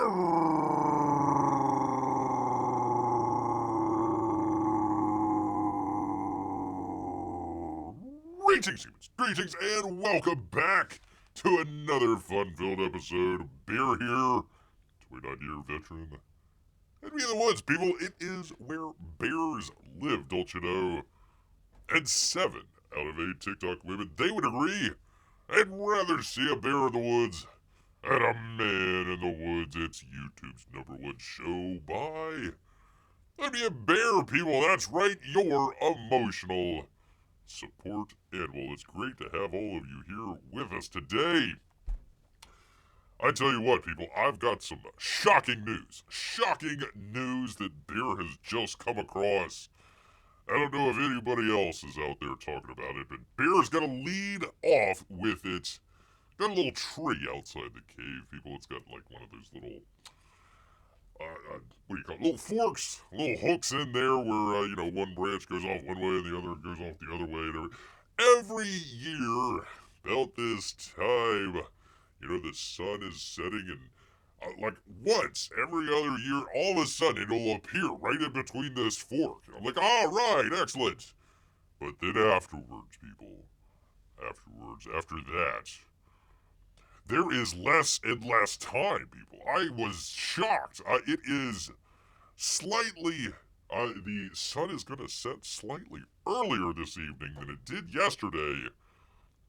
Greetings, humans, greetings, and welcome back to another fun-filled episode of Bear here, 29-year veteran. And be in the woods, people. It is where bears live, don't you know? And 7 out of 8 TikTok women, they would agree, I'd rather see a bear in the woods than a man in the woods. It's YouTube's #1 show by... That'd be a bear, people. That's right, your emotional support animal. It's great to have all of you here with us today. I tell you what, people, I've got some shocking news. Shocking news that Bear has just come across. I don't know if anybody else is out there talking about it, but Bear's gonna lead off with it. Got a little tree outside the cave, people. It's got like one of those little, what do you call it? Little forks, little hooks in there where, one branch goes off one way and the other goes off the other way. Every year, about this time, the sun is setting and like once every other year, all of a sudden it'll appear right in between this fork. I'm like, all right, excellent. But then afterwards, people, after that, there is less and less time, people. I was shocked. It is slightly, the sun is going to set slightly earlier this evening than it did yesterday,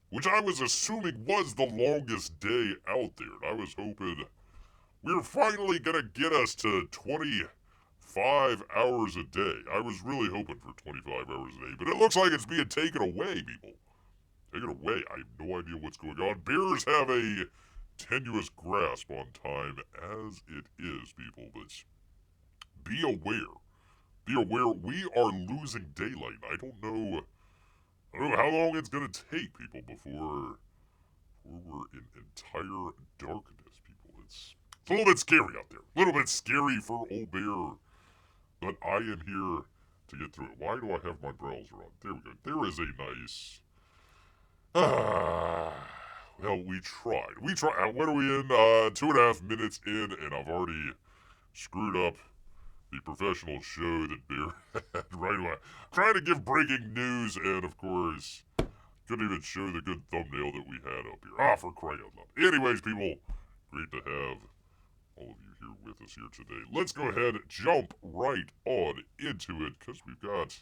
which I was assuming was the longest day out there. And I was hoping we're finally going to get us to 25 hours a day. I was really hoping for 25 hours a day, but it looks like it's being taken away, people. Taken away. I have no idea what's going on. Bears have a tenuous grasp on time as it is, people, but be aware. Be aware we are losing daylight. I don't know how long it's going to take, people, before we're in entire darkness, people. It's a little bit scary out there. A little bit scary for old Bear. But I am here to get through it. Why do I have my browser on? There we go. There is a nice... well, we tried. What are we in? 2.5 minutes in, and I've already screwed up the professional show that Bear had right away. Trying to give breaking news, and of course, couldn't even show the good thumbnail that we had up here. For crying out loud. Anyways, people, great to have all of you here with us here today. Let's go ahead and jump right on into it, because we've got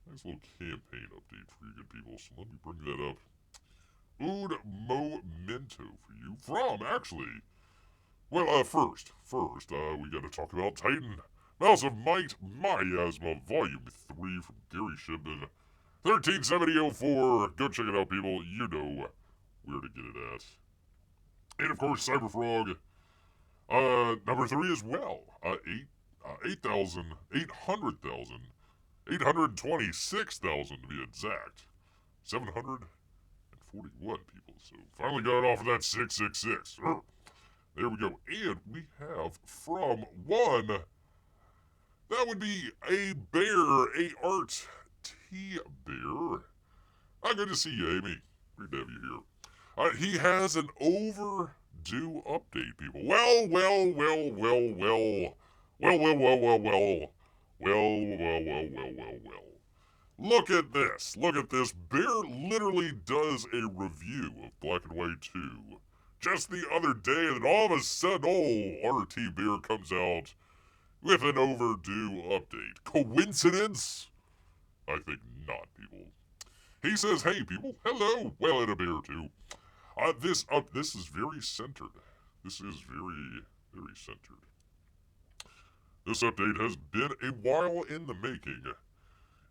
a nice little campaign update for you good people. So let me bring that up. Un momento for you from, actually, well, first, we gotta talk about Titan Mouse of Might, Miasma, Volume 3 from Gary Shipman, 137004. Go check it out, people. You know where to get it at. And, of course, Cyberfrog, number 3 as well. 826,000 to be exact. 741 people. So, finally got it off of that 666. There we go. And we have from one, that would be a bear, a Art T Bear. Good to see you, Amy. Great to have you here. He has an overdue update, people. Well. Look at this. Bear literally does a review of Black and White 2 just the other day, and then all of a sudden, RT Bear comes out with an overdue update. Coincidence? I think not, people. He says, hey, people, hello. Well, in a bear, too. This is very centered. This is very, very centered. This update has been a while in the making.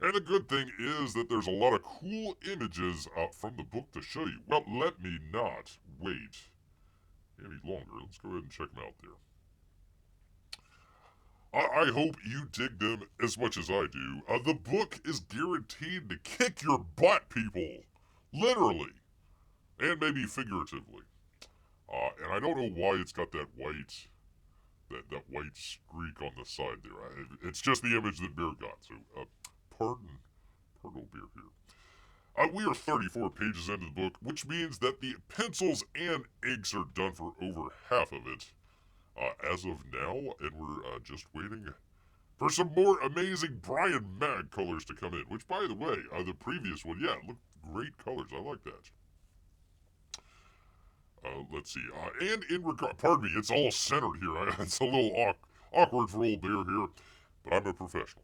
And the good thing is that there's a lot of cool images from the book to show you. Well, let me not wait any longer. Let's go ahead and check them out there. I hope you dig them as much as I do. The book is guaranteed to kick your butt, people. Literally. And maybe figuratively. And I don't know why it's got that white... That white streak on the side there. It's just the image that Bear got. So, pardon old Bear here. We are 34 pages into the book, which means that the pencils and inks are done for over half of it. as of now, and we're just waiting for some more amazing Brian Mag colors to come in. Which, by the way, the previous one, yeah, looked great colors. I like that. Let's see. And in regard, pardon me, it's all centered here. It's a little awkward for old Bear here, but I'm a professional.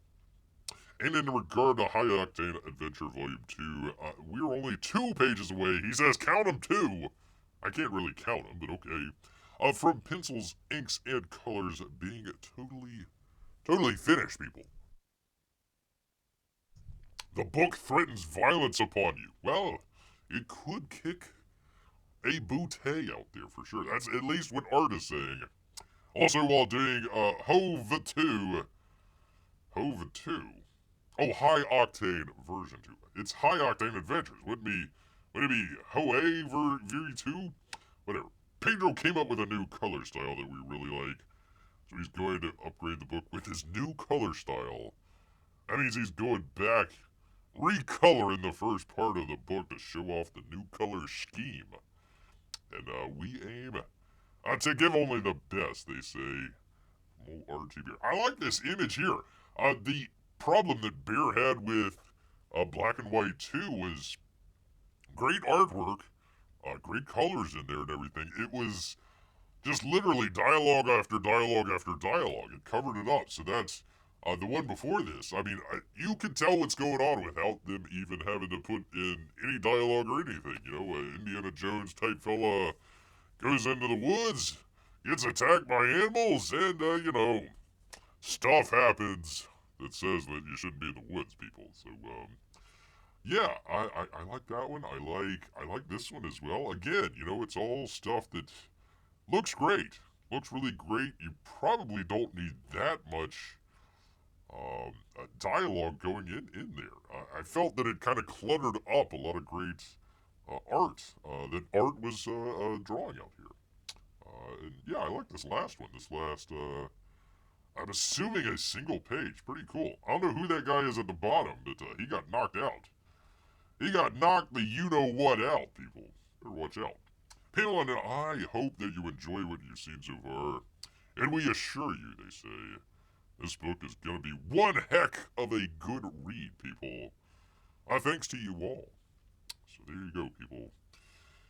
And in regard to High Octane Adventure Volume 2, we're only 2 pages away. He says, count them 2. I can't really count them, but okay. From pencils, inks, and colors being totally finished, people. The book threatens violence upon you. Well, it could kick a bootay out there for sure. That's at least what Art is saying. Also, while doing Hove 2. Oh, High Octane version 2. It's High Octane Adventures. Would it be Hoe V2? Whatever. Pedro came up with a new color style that we really like. So he's going to upgrade the book with his new color style. That means he's going back, recoloring the first part of the book to show off the new color scheme. And we aim to give only the best, they say. From old RT Bear. I like this image here. The problem that Bear had with Black and White 2 was great artwork, great colors in there and everything. It was just literally dialogue after dialogue after dialogue. It covered it up. So that's the one before this. I mean, you can tell what's going on without them even having to put in any dialogue or anything. You know, Indiana Jones type fella goes into the woods, gets attacked by animals, and, stuff happens that says that you shouldn't be in the woods, people. So, yeah, I like that one. I like this one as well. Again, it's all stuff that looks great. Looks really great. You probably don't need that much dialogue going in there. I felt that it kind of cluttered up a lot of great art that Art was drawing out here. And yeah, I like this last one. I'm assuming a single page. Pretty cool. I don't know who that guy is at the bottom, but he got knocked out. He got knocked the you-know-what out, people. Better watch out. Panel, and I hope that you enjoy what you've seen so far. And we assure you, they say, this book is going to be one heck of a good read, people. Thanks to you all. So there you go, people.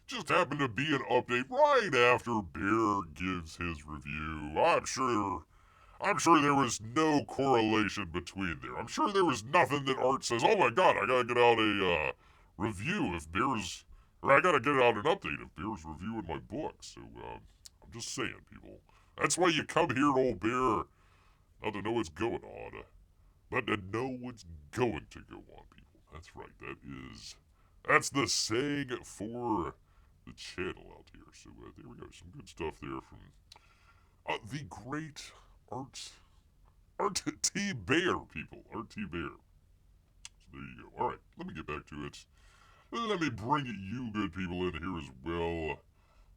Just happened to be an update right after Bear gives his review. I'm sure there was no correlation between there. I'm sure there was nothing that Art says, oh my god, I gotta get out a review if Bear's, or I gotta get out an update if Bear's reviewing my book. So, I'm just saying, people. That's why you come here, old Bear, not to know what's going on, but to know what's going to go on, people. That's right, that's the saying for the channel out here. So, there we go, some good stuff there from the great T Bear, people. RT Bear. So there you go. Alright, let me get back to it. Let me bring you good people in here as well.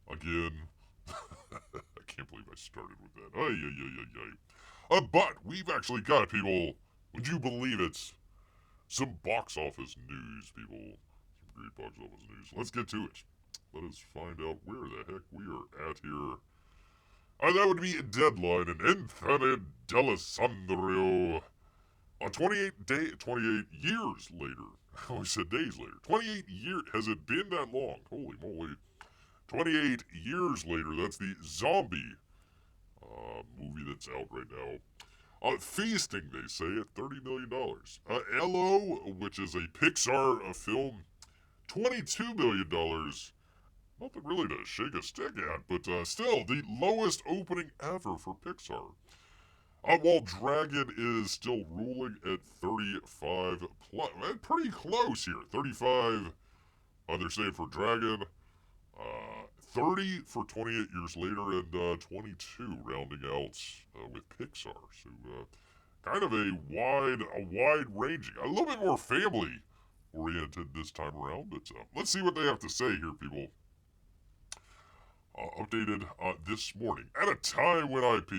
Again. I can't believe I started with that. Ay. But we've actually got, people, would you believe it, some box office news, people. Some great box office news. Let's get to it. Let us find out where the heck we are at here. That would be Deadline and Anthony D'Alessandro. 28 years later. I always said days later. 28 years. Has it been that long? Holy moly. 28 years later. That's the zombie movie that's out right now. Feasting, they say, at $30 million. LO, which is a Pixar film, $22 million. Nothing really to shake a stick at, but still, the lowest opening ever for Pixar. While Dragon is still ruling at 35 plus, pretty close here. 35, they're saying for Dragon, 30 for 28 years later, and 22 rounding out with Pixar. So, kind of a wide ranging, a little bit more family oriented this time around. But let's see what they have to say here, people. Updated this morning, at a time when IP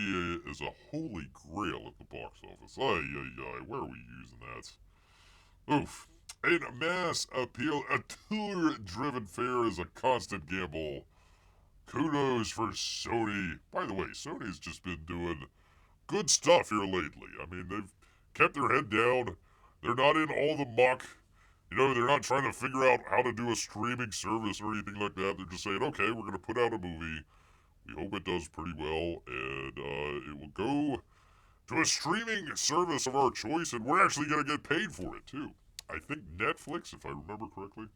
is a holy grail at the box office. Where are we using that? Oof. In mass appeal, a tour-driven fare is a constant gamble. kudos for Sony. By the way, Sony's just been doing good stuff here lately. I mean, they've kept their head down. They're not in all the muck. They're not trying to figure out how to do a streaming service or anything like that. They're just saying, okay, we're going to put out a movie. We hope it does pretty well, and it will go to a streaming service of our choice, and we're actually going to get paid for it, too. I think Netflix, if I remember correctly.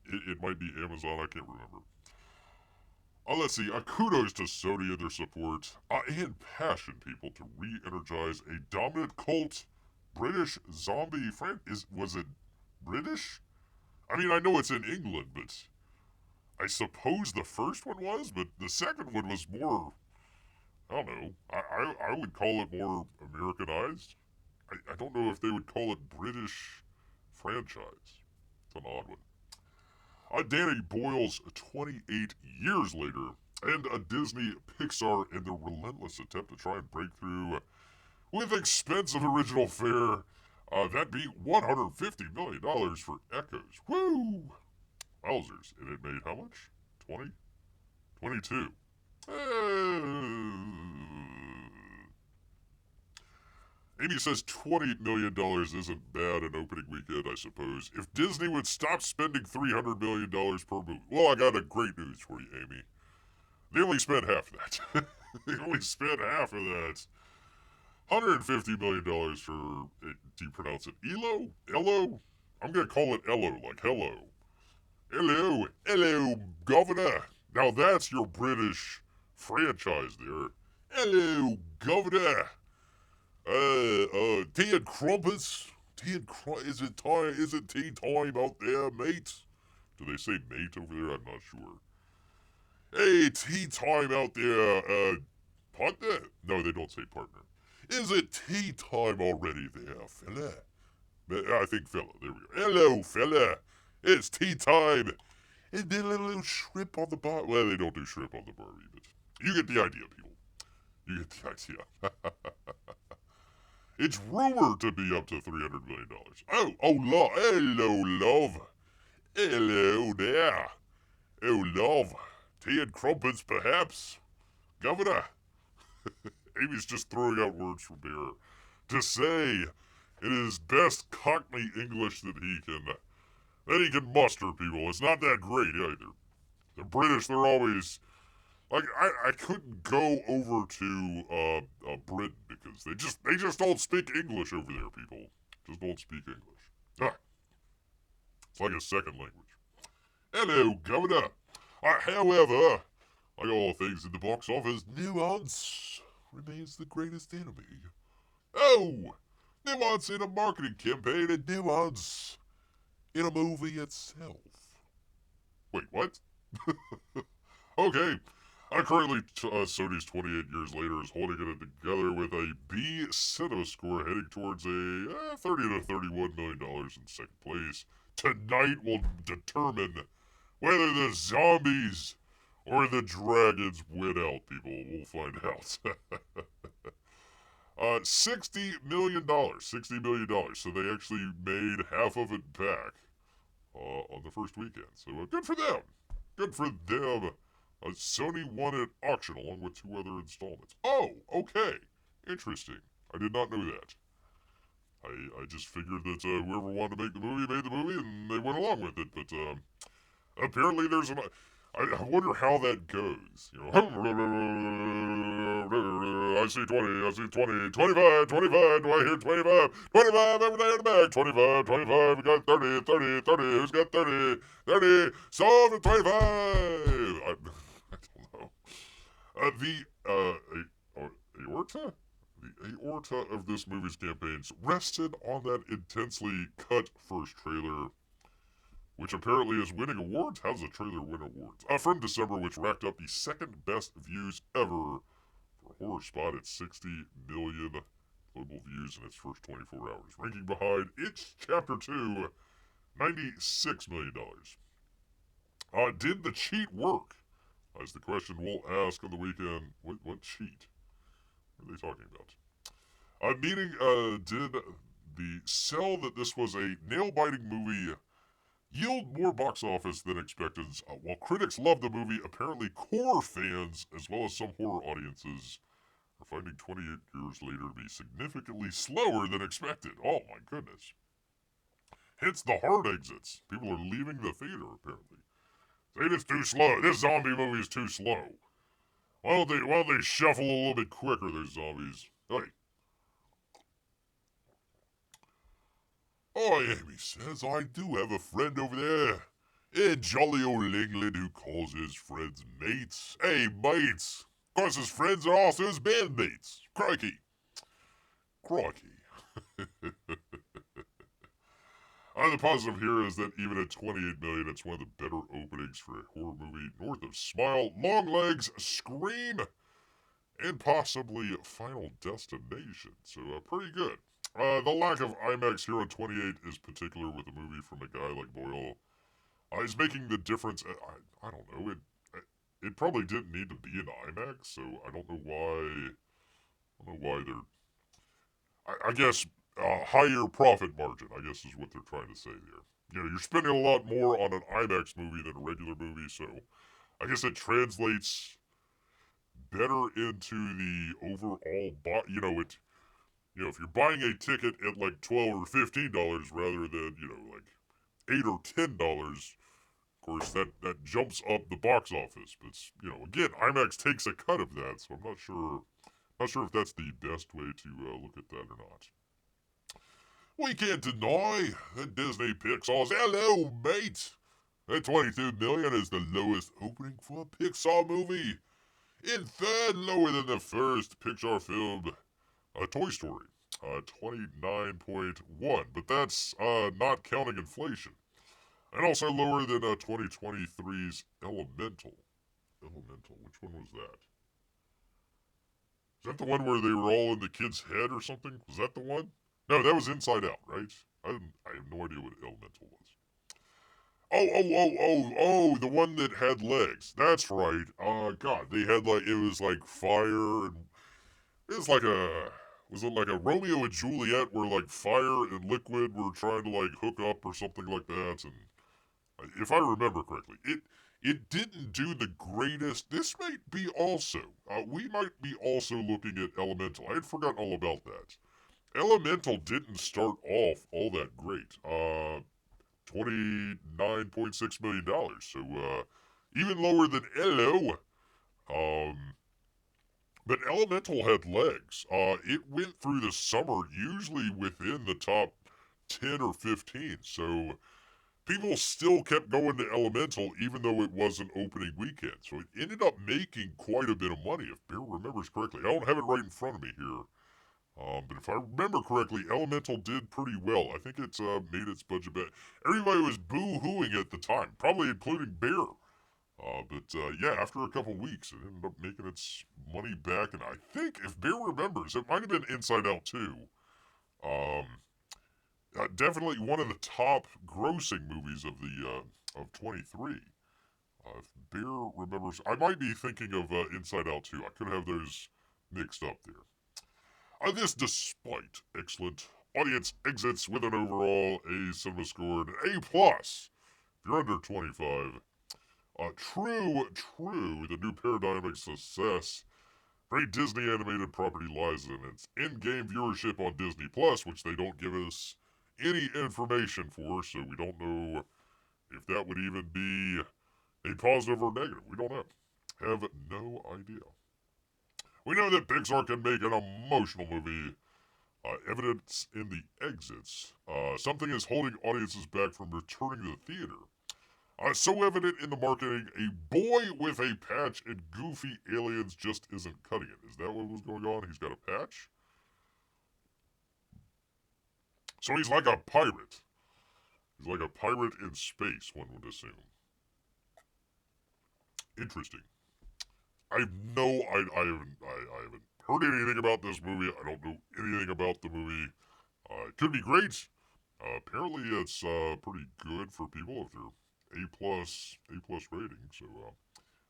It might be Amazon, I can't remember. Let's see. Kudos to Sony and their support and passion, people, to re-energize a dominant cult British zombie franchise. Was it British? I mean, I know it's in England, but I suppose the first one was, but the second one was more, I don't know, I would call it more Americanized. I don't know if they would call it British franchise. It's an odd one. Danny Boyle's 28 years later, and a Disney Pixar in their relentless attempt to try and break through with expensive original fare. That'd be $150 million for Echoes. Woo! Wowzers. And it made how much? 20? 22. Amy says $20 million isn't bad an opening weekend, I suppose. If Disney would stop spending $300 million per movie. Well, I got a great news for you, Amy. They only spent half of that. They only spent half of that. $150 million for, do you pronounce it Elo? Elo? I'm going to call it Elo, like hello. Hello, hello, governor. Now that's your British franchise there. Hello, governor. Tea and crumpets? Is it tea time out there, mate? Do they say mate over there? I'm not sure. Hey, tea time out there, partner? No, they don't say partner. Is it tea time already there, fella? I think fella, there we go. Hello, fella. It's tea time. And then a little shrimp on the bar. Well, they don't do shrimp on the barbie, but you get the idea, people. You get the idea. It's rumored to be up to $300 million. Hello, love. Hello there. Oh, love. Tea and crumpets, perhaps. Governor. Amy's just throwing out words from here to say in his best Cockney English that he can muster, people. It's not that great either. The British, they're always... Like, I couldn't go over to Britain because they just don't speak English over there, people. Just don't speak English. It's like a second language. Hello, Governor. However, like all things in the box office, nuance remains the greatest enemy. Oh! Nuance in a marketing campaign and nuance in a movie itself. Wait, what? Okay. Currently, Sony's 28 years later is holding it together with a B cinema score heading towards a $30 to $31 million in second place. Tonight will determine whether the zombies or the dragons win out, people. We'll find out. $60 million. $60 million. So they actually made half of it back on the first weekend. So good for them. Good for them. Sony won at auction along with 2 other installments. Oh, okay. Interesting. I did not know that. I just figured that whoever wanted to make the movie made the movie and they went along with it. But apparently there's an... I wonder how that goes. I see 20, I see 20, 25, 25, do I hear 25? 25, every day in the back, 25, 25, we got 30, 30, 30, who's got 30, 30, solve the 25! I don't know. Aorta? The aorta of this movie's campaigns rested on that intensely cut first trailer, which apparently is winning awards. How does a trailer win awards? From December, which racked up the second best views ever for Horror Spot at 60 million global views in its first 24 hours. Ranking behind its Chapter 2, $96 million. Did the cheat work? That's the question we'll ask on the weekend. What cheat? What are they talking about? Meaning, did the sell that this was a nail-biting movie yield more box office than expected. While critics love the movie, apparently core fans, as well as some horror audiences, are finding 28 years later to be significantly slower than expected. Oh my goodness. Hence the hard exits. People are leaving the theater, apparently. Saying it's too slow. This zombie movie is too slow. Why don't they shuffle a little bit quicker, those zombies? Hey. Oh, Amy says, I do have a friend over there. A jolly old England who calls his friends mates. Hey, mates. Of course, his friends are also his bandmates. Crikey. Crikey. The positive here is that even at $28 million, it's one of the better openings for a horror movie north of Smile, Longlegs, Scream, and possibly Final Destination. So, pretty good. The lack of IMAX here on 28 is particular with a movie from a guy like Boyle. Is making the difference. I don't know. It probably didn't need to be in IMAX, so I don't know why. I don't know why they're. I guess higher profit margin, I guess, is what they're trying to say there. You know, you're spending a lot more on an IMAX movie than a regular movie, so I guess it translates better into the overall. You know, if you're buying a ticket at like $12 or $15 rather than like $8 or $10, of course that jumps up the box office. But again, IMAX takes a cut of that, so I'm not sure. Not sure if that's the best way to look at that or not. We can't deny that Disney Pixar's hello, mate. That 22 million is the lowest opening for a Pixar movie. In third, lower than the first Pixar film, Toy Story, 29.1. But that's not counting inflation, and also lower than 2023's Elemental. Elemental, which one was that? Is that the one where they were all in the kid's head or something? Was that the one? No, that was Inside Out, right? I have no idea what Elemental was. Oh, the one that had legs. That's right. God, they had it was like fire and it was like was it like a Romeo and Juliet where like fire and liquid were trying to like hook up or something like that? And if I remember correctly, it didn't do the greatest. This might be also. We might be also looking at Elemental. I had forgotten all about that. Elemental didn't start off all that great. $29.6 million. So even lower than Elo. Um, but Elemental had legs. It went through the summer, usually within the top 10 or 15. So people still kept going to Elemental even though it was an opening weekend. So it ended up making quite a bit of money, if Bear remembers correctly. I don't have it right in front of me here. But if I remember correctly, Elemental did pretty well. I think it's made its budget back. Everybody was boo-hooing at the time, probably including Bear. Yeah, after a couple weeks, it ended up making its money back. And I think, if Bear remembers, it might have been Inside Out too. Um, Definitely one of the top grossing movies of the of 23. If Bear remembers, I might be thinking of Inside Out too. I could have those mixed up there. This despite excellent audience exits with an overall A cinema score and A plus. If you're under 25, true, the new paradigmic success. Great Disney animated property lies in its in-game viewership on Disney Plus, which they don't give us any information for, so we don't know if that would even be a positive or negative. We don't know. Have no idea. We know that Pixar can make an emotional movie. Evidence in the exits. Something is holding audiences back from returning to the theater. So evident in the marketing, a boy with a patch and goofy aliens just isn't cutting it. Is that what was going on? He's got a patch? So he's like a pirate. He's like a pirate in space, one would assume. Interesting. I haven't heard anything about this movie. I don't know anything about the movie. It could be great. Apparently, it's pretty good for people if they're A plus rating. So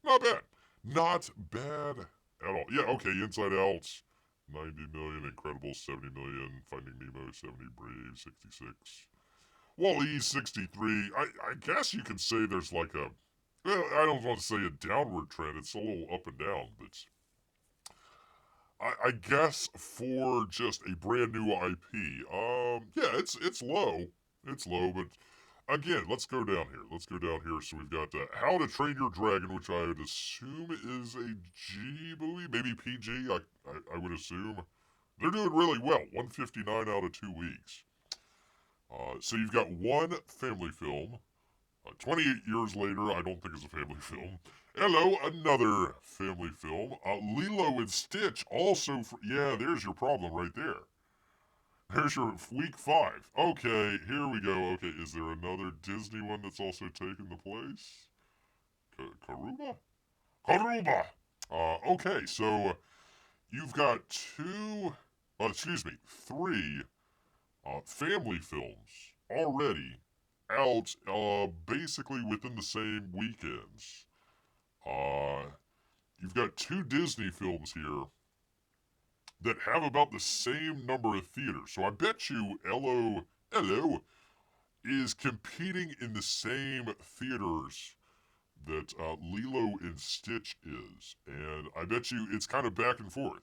not bad, not bad at all. Yeah, okay. Inside Out, 90 million. Incredible, 70 million. Finding Nemo, 70. Brave, 66. Well, E63, I guess you could say there's like a, well, I don't want to say a downward trend. It's a little up and down, but I guess for just a brand new IP, yeah, it's low. It's low, but again, let's go down here. Let's go down here. So we've got How to Train Your Dragon, which I would assume is a G movie, maybe PG. I would assume they're doing really well. 159 out of 2 weeks. So you've got one family film. 28 years later, I don't think it's a family film. Hello, another family film. Lilo and Stitch, also for, yeah, there's your problem right there. There's your week 5. Okay, here we go. Okay, is there another Disney one that's also taking the place? Karuba? Karuba! Okay, so you've got three family films already out basically within the same weekends. You've got 2 Disney films here that have about the same number of theaters. So I bet you Hello is competing in the same theaters that Lilo and Stitch is. And I bet you it's kind of back and forth.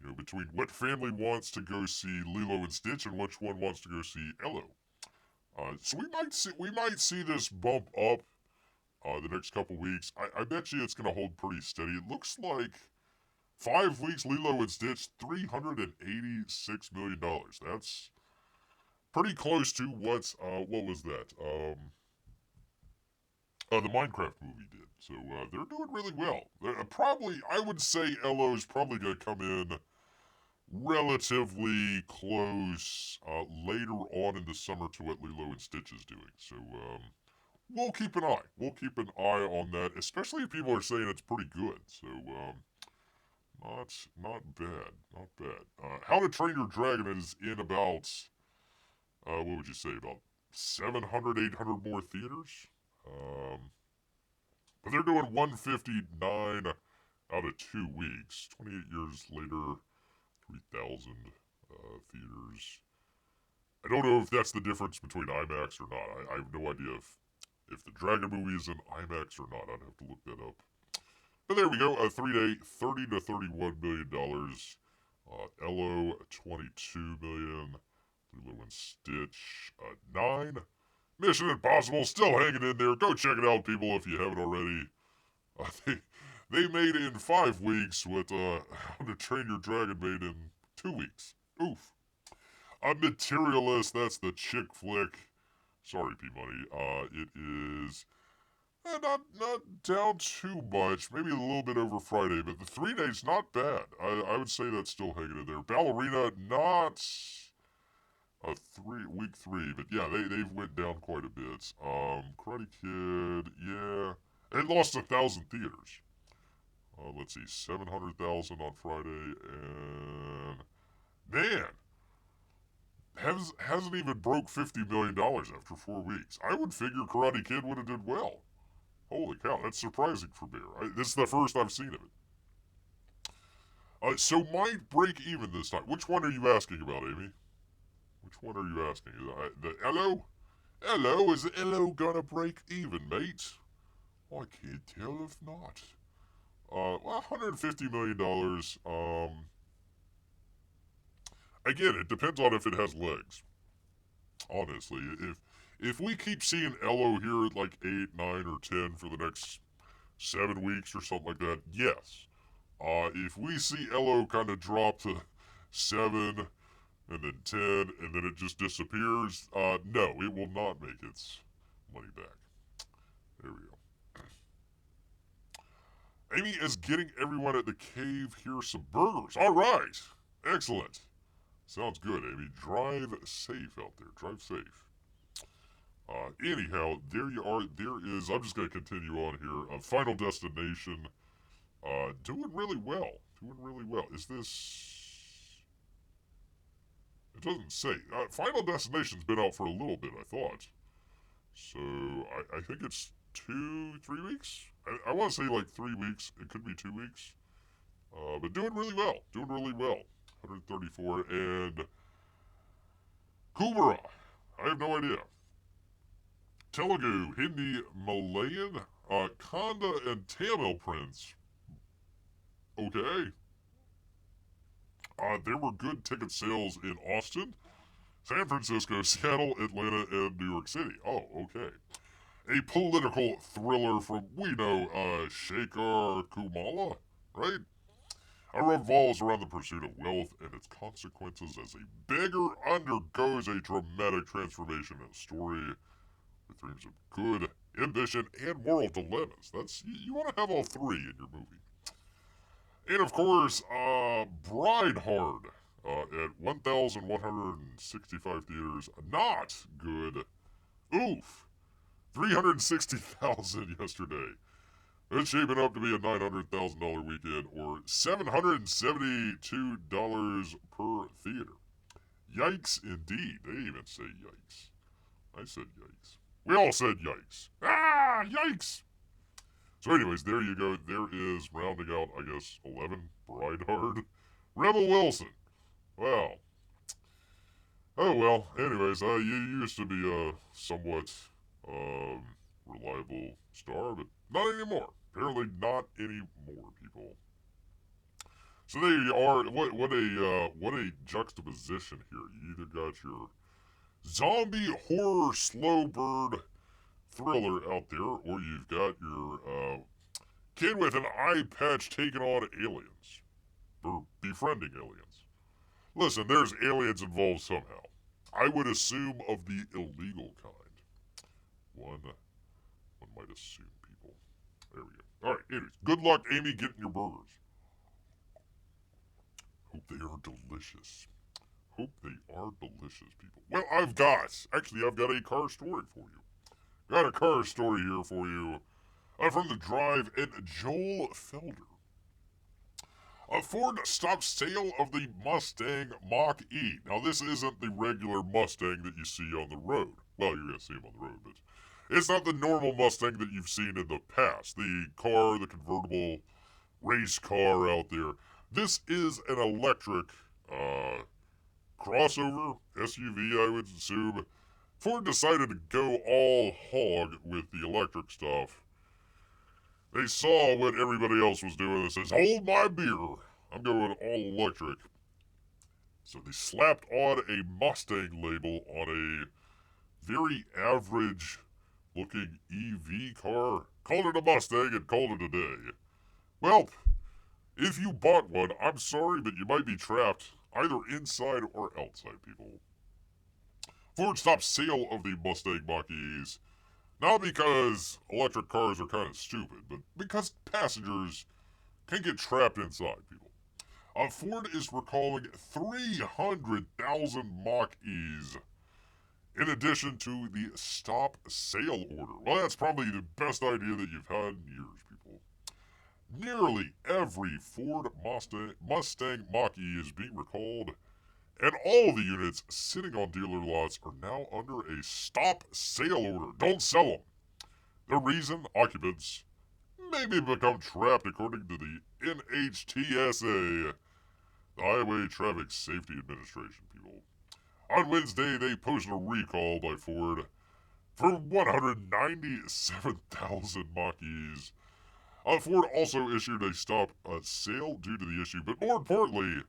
You know, between what family wants to go see Lilo and Stitch and which one wants to go see Hello. So we might see this bump up the next couple weeks. I bet you it's going to hold pretty steady. It looks like 5 weeks Lilo and Stitch, $386 million. That's pretty close to what was that? The Minecraft movie did. So they're doing really well. Probably, I would say Elo is probably going to come in relatively close later on in the summer to what Lilo and Stitch is doing. So we'll keep an eye. We'll keep an eye on that, especially if people are saying it's pretty good. So not bad, not bad. How to Train Your Dragon is in about what would you say, about 700, 800 more theaters. But they're doing 159 out of 2 weeks. 28 years later, 3,000 theaters. I don't know if that's the difference between IMAX or not. I have no idea if the Dragon movie is in IMAX or not. I'd have to look that up. But there we go. A 3-day, $30 to $31 million. Elo, $22 million. Lilo and Stitch, 9. Mission Impossible, still hanging in there. Go check it out, people, if you haven't already. They made it in 5 weeks what How to Train Your Dragon made in 2 weeks. Oof. A Materialist, that's the chick flick. Sorry, P-Money. It is not down too much. Maybe a little bit over Friday, but the 3 days, not bad. I would say that's still hanging in there. Ballerina, not week 3, but yeah, they've went down quite a bit. Karate Kid, yeah, it lost 1,000 theaters. Let's see, 700,000 on Friday, and man, hasn't even broke $50 million after 4 weeks. I would figure Karate Kid would have did well. Holy cow, that's surprising for Bear. This is the first I've seen of it. So might break even this time. Which one are you asking about, Amy? Which one are you asking? The Elo? Elo? Is Elo gonna break even, mate? I can't tell if not. Well, $150 million. Again, it depends on if it has legs. Honestly, if we keep seeing Elo here at like 8, 9, or 10 for the next 7 weeks or something like that, yes. If we see Elo kind of drop to 7 and then 10 and then it just disappears, no, it will not make its money back. There we go. Amy is getting everyone at the cave here some burgers. All right. Excellent. Sounds good, Amy. Drive safe out there. Drive safe. Anyhow, there you are. There is, I'm just going to continue on here. Final Destination. Doing really well. Doing really well. Is this... It doesn't say. Final Destination's been out for a little bit, I thought. So, I think it's 2, 3 weeks? I want to say like 3 weeks. It could be 2 weeks. But doing really well. Doing really well. 134. And Kubera. I have no idea. Telugu, Hindi, Malayan, Kannada, and Tamil prints. Okay. There were good ticket sales in Austin, San Francisco, Seattle, Atlanta, and New York City. Oh, okay. A political thriller from, we know, Shekhar Kumala, right? Revolves around the pursuit of wealth and its consequences as a beggar undergoes a dramatic transformation in a story with themes of good, ambition, and moral dilemmas. You want to have all three in your movie. And of course, Bride Hard at 1,165 theaters. Not good. Oof. 360,000 yesterday. It's shaping up to be a $900,000 weekend, or $772 per theater. Yikes indeed. They even say yikes. I said yikes. We all said yikes. Ah, yikes! So anyways, there you go. There is, rounding out, I guess, 11, Bride Hard. Rebel Wilson. Wow. Oh well, anyways, you used to be a somewhat reliable star, but not anymore. Apparently not anymore, people. So there you are. What a juxtaposition here. You either got your zombie horror slow burn thriller out there, or you've got your kid with an eye patch taking on aliens. Or befriending aliens. Listen, there's aliens involved somehow. I would assume of the illegal kind. One might assume, people. There we go. Alright, anyways. Good luck, Amy, getting your burgers. Hope they are delicious. Hope they are delicious, people. Well, I've got a car story for you. Got a car story here for you. From The Drive and Joel Felder. Ford stopped sale of the Mustang Mach-E. Now, this isn't the regular Mustang that you see on the road. Well, you're going to see him on the road, but it's not the normal Mustang that you've seen in the past. The car, the convertible race car out there. This is an electric crossover, SUV, I would assume. Ford decided to go all hog with the electric stuff. They saw what everybody else was doing and says, hold my beer, I'm going all electric. So they slapped on a Mustang label on a very average looking EV car, called it a Mustang and called it a day. Well, if you bought one, I'm sorry, but you might be trapped either inside or outside, people. Ford stopped sale of the Mustang Mach-E's. Not because electric cars are kind of stupid, but because passengers can get trapped inside, people. Ford is recalling 300,000 Mach-E's in addition to the stop sale order. Well, that's probably the best idea that you've had in years, people. Nearly every Ford Mustang Mach-E is being recalled, and all the units sitting on dealer lots are now under a stop sale order. Don't sell them. The reason? Occupants maybe become trapped according to the NHTSA, the Highway Traffic Safety Administration, people. On Wednesday, they posted a recall by Ford for 197,000 Mach-E's. Ford also issued a stop sale due to the issue, but more importantly,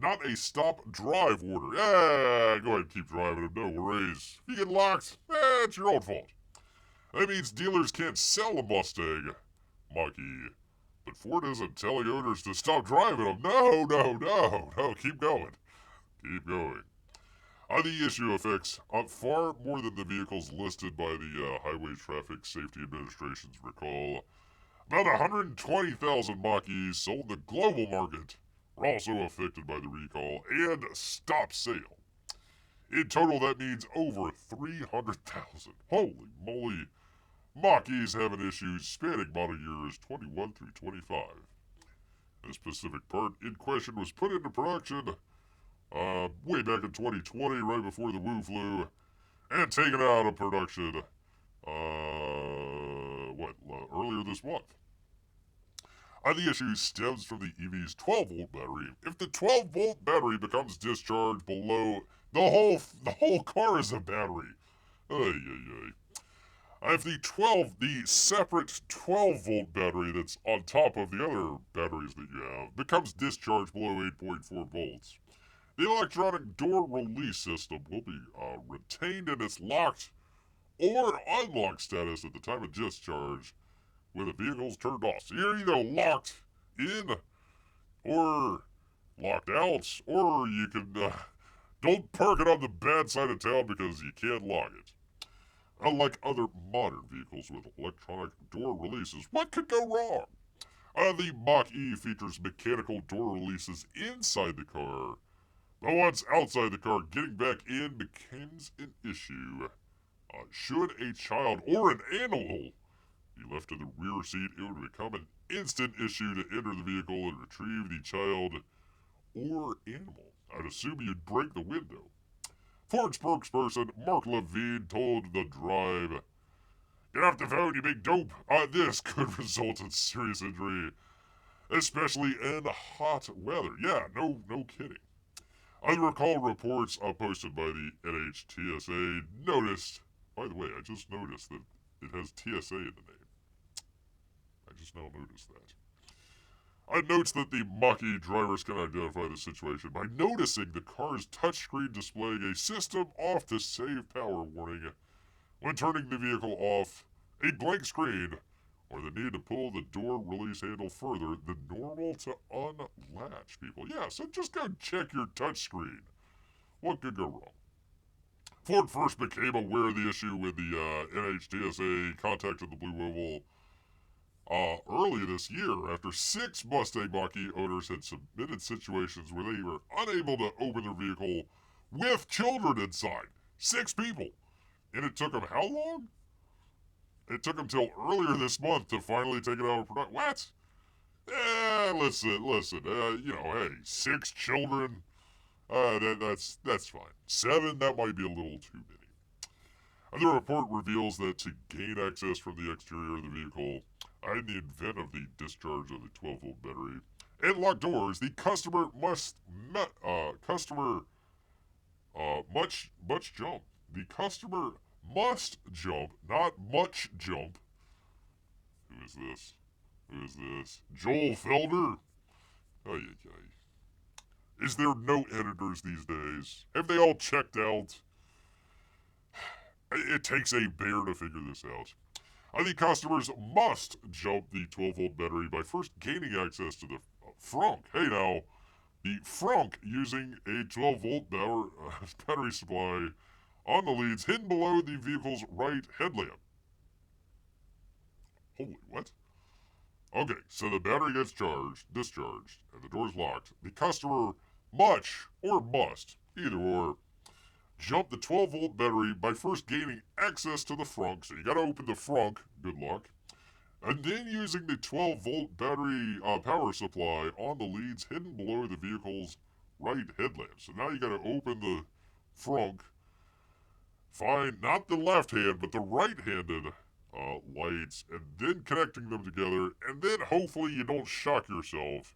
not a stop drive order. Go ahead and keep driving them, no worries. If you get locked, it's your own fault. That means dealers can't sell a Mustang Mach-E, but Ford isn't telling owners to stop driving them. No, keep going. Keep going. The issue affects far more than the vehicles listed by the Highway Traffic Safety Administration's recall. About 120,000 Mach-E's sold in the global market were also affected by the recall and stop sale. In total, that means over 300,000. Holy moly. Mach-E's having issues spanning model years 21 through 25. The specific part in question was put into production way back in 2020, right before the Wu flu, and taken out of production, earlier this month. The issue stems from the EV's 12-volt battery. If the 12-volt battery becomes discharged below, the whole car is a battery. If the separate 12-volt battery that's on top of the other batteries that you have becomes discharged below 8.4 volts, the electronic door release system will be retained in its locked or unlocked status at the time of discharge when the vehicle's turned off. So you're either locked in or locked out, or you can don't park it on the bad side of town because you can't lock it. Unlike other modern vehicles with electronic door releases, what could go wrong? The Mach-E features mechanical door releases inside the car, but once outside the car, getting back in becomes an issue. Should a child or an animal be left in the rear seat, it would become an instant issue to enter the vehicle and retrieve the child or animal. I'd assume you'd break the window. Ford spokesperson Mark Levine told The Drive, "Get off the phone, you big dope. This could result in serious injury, especially in hot weather." Yeah, no kidding. I recall reports posted by the NHTSA noticed. By the way, I just noticed that it has TSA in the name. I just now noticed that. It notes that the Mach-E drivers can identify the situation by noticing the car's touchscreen displaying a system off to save power warning when turning the vehicle off, a blank screen, or the need to pull the door release handle further than normal to unlatch people. Yeah, so just go check your touchscreen. What could go wrong? Ford first became aware of the issue when the NHTSA contacted the Blue Oval early this year after 6 Mustang Mach-E owners had submitted situations where they were unable to open their vehicle with children inside. 6 people. And it took them how long? It took them till earlier this month to finally take it out of production. What? Listen. Hey, 6 children. That's fine. 7, that might be a little too many. And the report reveals that to gain access from the exterior of the vehicle, in the event of the discharge of the 12-volt battery and locked doors, the customer must much jump. The customer must jump, not much jump. Who is this? Joel Felder? Ay. Is there no editors these days? Have they all checked out? It takes a bear to figure this out. The customers must jump the 12-volt battery by first gaining access to the frunk. Hey now, the frunk using a 12-volt battery supply on the leads hidden below the vehicle's right headlamp. Holy what? Okay, so the battery gets discharged, and the door's locked. The customer must, either or, jump the 12-volt battery by first gaining access to the frunk. So you gotta open the frunk, good luck. And then using the 12-volt battery power supply on the leads hidden below the vehicle's right headlamp. So now you gotta open the frunk, find not the left hand, but the right-handed lights, and then connecting them together, and then hopefully you don't shock yourself.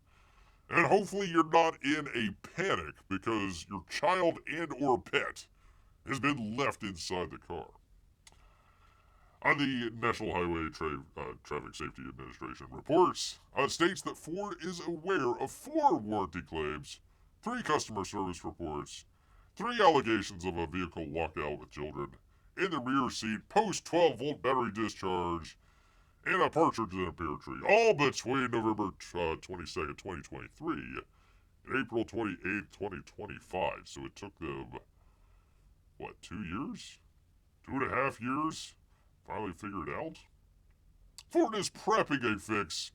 And hopefully you're not in a panic because your child and or pet has been left inside the car. The National Highway Traffic Safety Administration reports states that Ford is aware of 4 warranty claims, 3 customer service reports, 3 allegations of a vehicle locked out with children in the rear seat post 12-volt battery discharge, and a partridge in a pear tree, all between November 22nd, 2023 and April 28th, 2025. So it took them, 2 years? 2.5 years? Finally figured out? Ford is prepping a fix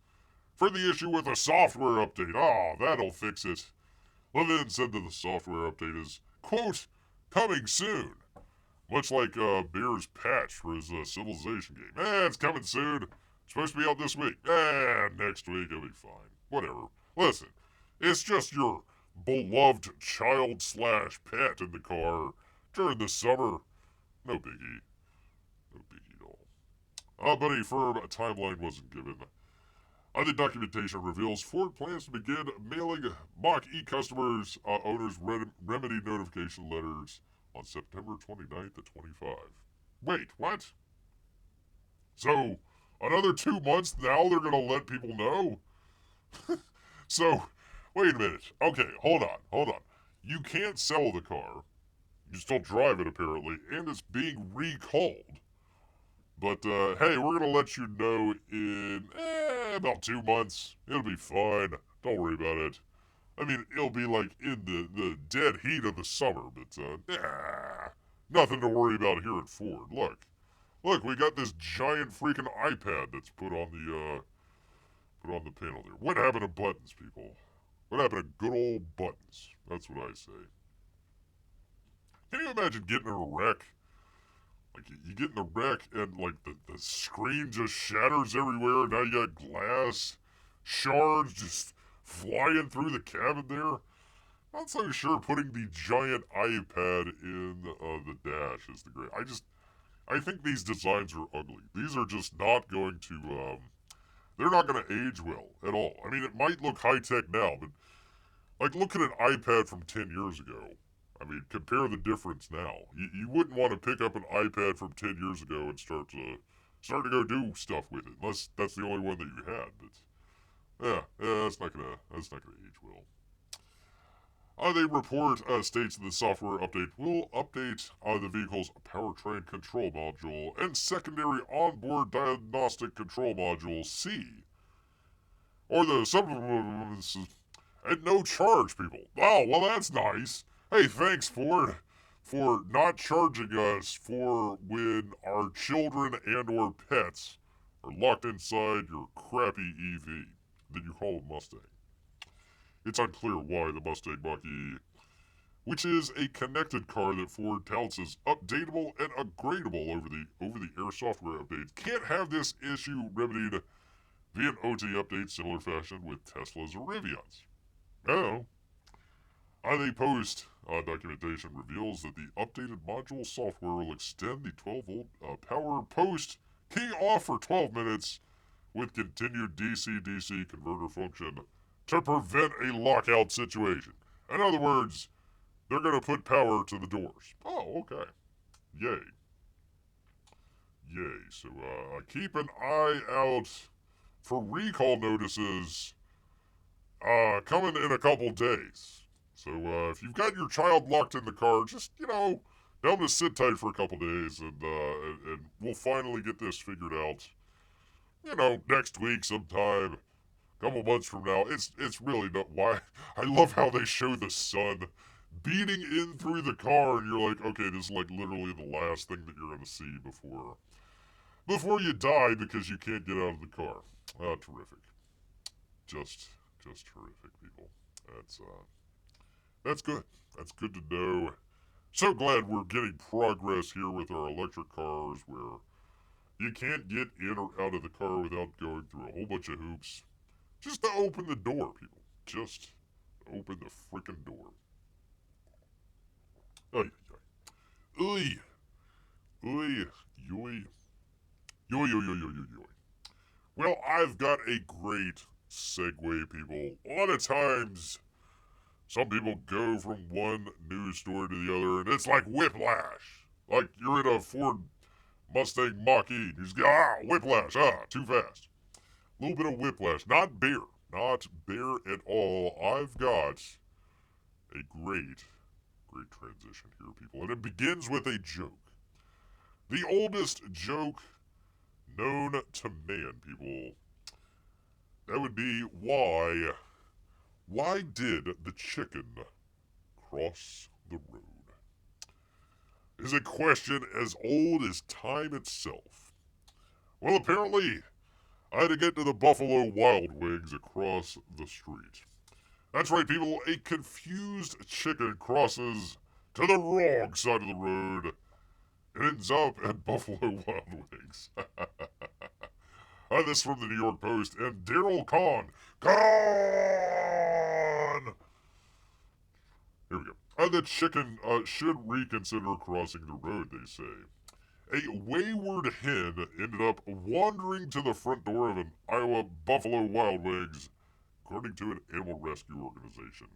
for the issue with a software update. That'll fix it. Levin said that the software update is, quote, coming soon. Much like Bear's patch for his Civilization game. It's coming soon. It's supposed to be out this week. Next week it'll be fine. Whatever. Listen, it's just your beloved child/pet in the car during the summer. No biggie. No biggie at all. But a firm timeline wasn't given. The documentation reveals Ford plans to begin mailing Mach-E customers owners remedy notification letters on September 29th to 25. Wait, what? So, another 2 months now they're going to let people know? So, wait a minute. Okay, hold on. You can't sell the car. You still drive it, apparently, and it's being recalled. But, hey, we're going to let you know in about 2 months. It'll be fine. Don't worry about it. I mean, it'll be like in the dead heat of the summer, but, nothing to worry about here at Ford. Look, we got this giant freaking iPad that's put on the panel there. What happened to buttons, people? What happened to good old buttons? That's what I say. Can you imagine getting in a wreck? Like, you get in a wreck and, like, the screen just shatters everywhere. Now you got glass shards just flying through the cabin there. Not so sure putting the giant iPad in the dash is the great. I think these designs are ugly. These are just not going to, they're not going to age well at all. I mean, it might look high-tech now, but, like, look at an iPad from 10 years ago. I mean, compare the difference now. You wouldn't want to pick up an iPad from 10 years ago and start to go do stuff with it, unless that's the only one that you had. But yeah, that's not gonna age well. The report states that the software update will update the vehicle's powertrain control module and secondary onboard diagnostic control module C, or the at no charge, people. Oh, well, that's nice. Hey, thanks, Ford, for not charging us for when our children and or pets are locked inside your crappy EV that you call a Mustang. It's unclear why the Mustang Mach-E, which is a connected car that Ford touts as updatable and upgradable over the air software updates, can't have this issue remedied via an OT update similar fashion with Tesla's Rivians. Oh. The post documentation reveals that the updated module software will extend the 12-volt power post key off for 12 minutes with continued DC-DC converter function to prevent a lockout situation. In other words, they're going to put power to the doors. Oh, okay. Yay. So, keep an eye out for recall notices coming in a couple days. So, if you've got your child locked in the car, just, tell them to sit tight for a couple days, and we'll finally get this figured out. Next week sometime, a couple months from now. It's really not why. I love how they show the sun beating in through the car, and you're like, okay, this is like literally the last thing that you're going to see before you die because you can't get out of the car. Terrific. Just terrific, people. That's good. That's good to know. So glad we're getting progress here with our electric cars where you can't get in or out of the car without going through a whole bunch of hoops. Just to open the door, people. Just open the freaking door. Oy, oy, oy, yoy, yoy, yoy, yoy, yoy, yoy. Well, I've got a great segue, people. A lot of times, some people go from one news story to the other, and it's like whiplash. Like you're in a Ford Mustang Mach-E, and you just go, whiplash, too fast. A little bit of whiplash. Not bear at all. I've got a great transition here, people. And it begins with a joke. The oldest joke known to man, people. That would be why did the chicken cross the road? Is a question as old as time itself. Well, apparently, I had to get to the Buffalo Wild Wings across the street. That's right, people, a confused chicken crosses to the wrong side of the road and ends up at Buffalo Wild Wings. This from the New York Post and Daryl Kahn. Here we go. The chicken should reconsider crossing the road, they say. A wayward hen ended up wandering to the front door of an Iowa Buffalo Wild Wings, according to an animal rescue organization.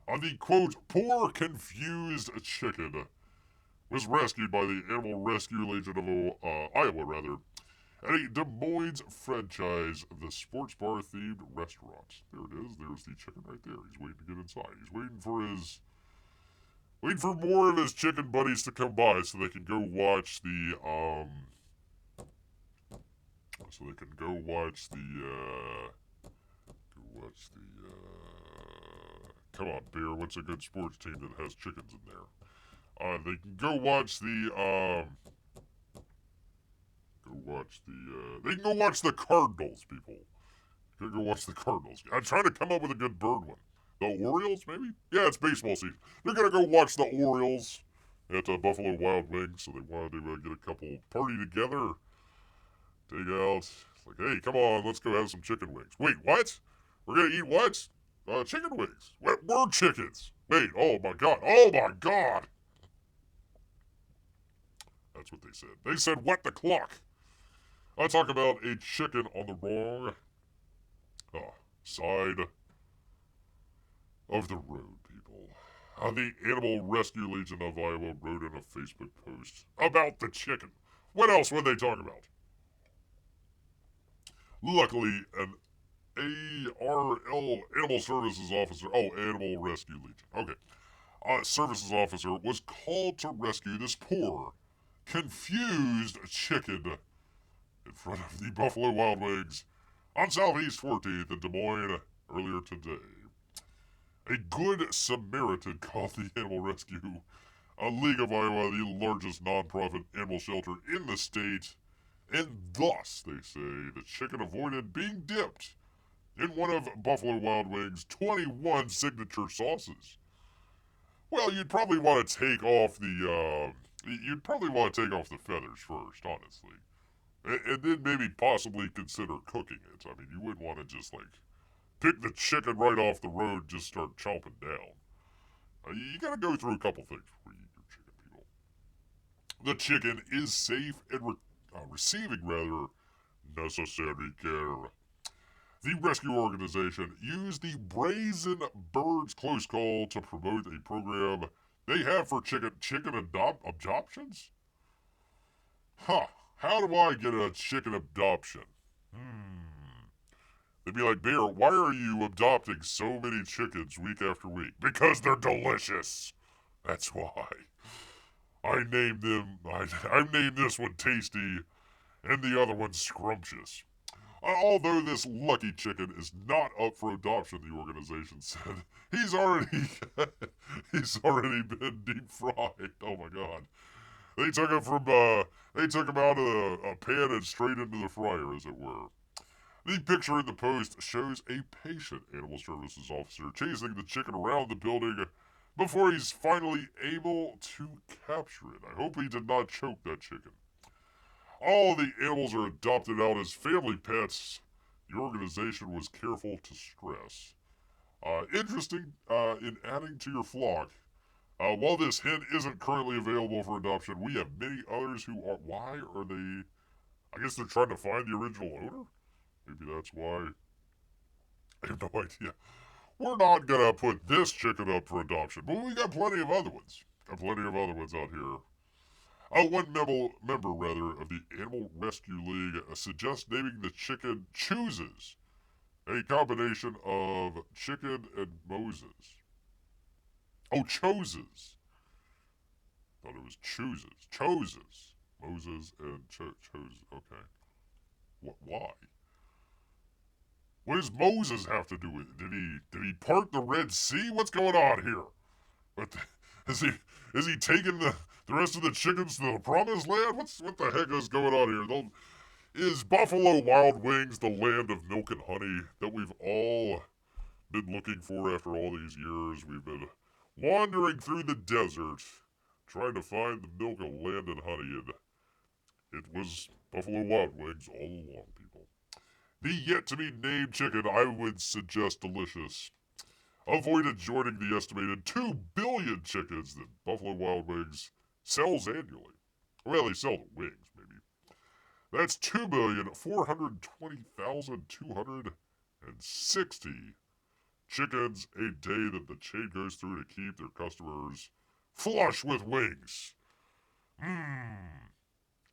The quote, poor confused chicken was rescued by the Animal Rescue Legion of Iowa, at a Des Moines franchise of the sports bar themed restaurant. There it is. There's the chicken right there. He's waiting to get inside. He's waiting for more of his chicken buddies to come by so they can go watch the come on, Bear, what's a good sports team that has chickens in there? They can go watch they can go watch the Cardinals, people. They can go watch the Cardinals. I'm trying to come up with a good bird one. The Orioles, maybe? Yeah, it's baseball season. They're gonna go watch the Orioles at Buffalo Wild Wings, so they wanted to get a couple party together, take out. It's like, hey, come on, let's go have some chicken wings. Wait, what? We're gonna eat what? Chicken wings. What? We're chickens. Wait, oh my god. Oh my god. That's what they said. They said, what the clock? I talk about a chicken on the wrong side of the road, people. The Animal Rescue Legion of Iowa wrote in a Facebook post about the chicken. What else would they talk about? Luckily, an ARL, Animal Services Officer, Animal Rescue Legion, okay, services officer was called to rescue this poor, confused chicken in front of the Buffalo Wild Wings on Southeast 14th in Des Moines earlier today. A Good Samaritan called the Animal Rescue League of Iowa the largest nonprofit animal shelter in the state, and thus, they say, the chicken avoided being dipped in one of Buffalo Wild Wings' 21 signature sauces. Well, you'd probably want to take off the feathers first, honestly. And then maybe possibly consider cooking it. I mean, you wouldn't want to just, pick the chicken right off the road and just start chomping down. You gotta go through a couple things before you eat your chicken, people. The chicken is safe and receiving, necessary care. The rescue organization used the Brazen Birds Close Call to promote a program they have for chicken adoptions? Huh. How do I get a chicken adoption? They'd be like, Bear, why are you adopting so many chickens week after week? Because they're delicious. That's why. I named this one Tasty and the other one Scrumptious. Although this lucky chicken is not up for adoption, the organization said, he's already been deep fried. Oh my god. They took him out of a pan and straight into the fryer, as it were. The picture in the post shows a patient animal services officer chasing the chicken around the building before he's finally able to capture it. I hope he did not choke that chicken. All the animals are adopted out as family pets, the organization was careful to stress. Interesting, in adding to your flock, while this hen isn't currently available for adoption, we have many others who are. Why are they? I guess they're trying to find the original owner? Maybe that's why. I have no idea. We're not gonna put this chicken up for adoption, but we got plenty of other ones. Got plenty of other ones out here. One member of the Animal Rescue League suggests naming the chicken Chooses, a combination of chicken and Moses. Oh, Choses. Thought it was Chooses. Choses. Moses and Chose. Okay. Why? What does Moses have to do with it? Did he part the Red Sea? What's going on here? Is he taking the rest of the chickens to the promised land? What the heck is going on here? Is Buffalo Wild Wings the land of milk and honey that we've all been looking for after all these years? We've been wandering through the desert trying to find the milk of land and honey, and it was Buffalo Wild Wings all along, people. The yet-to-be-named chicken, I would suggest delicious, avoided joining the estimated 2 billion chickens that Buffalo Wild Wings sells annually. Well, they sell the wings, maybe. That's 2,420,260 chickens a day that the chain goes through to keep their customers flush with wings.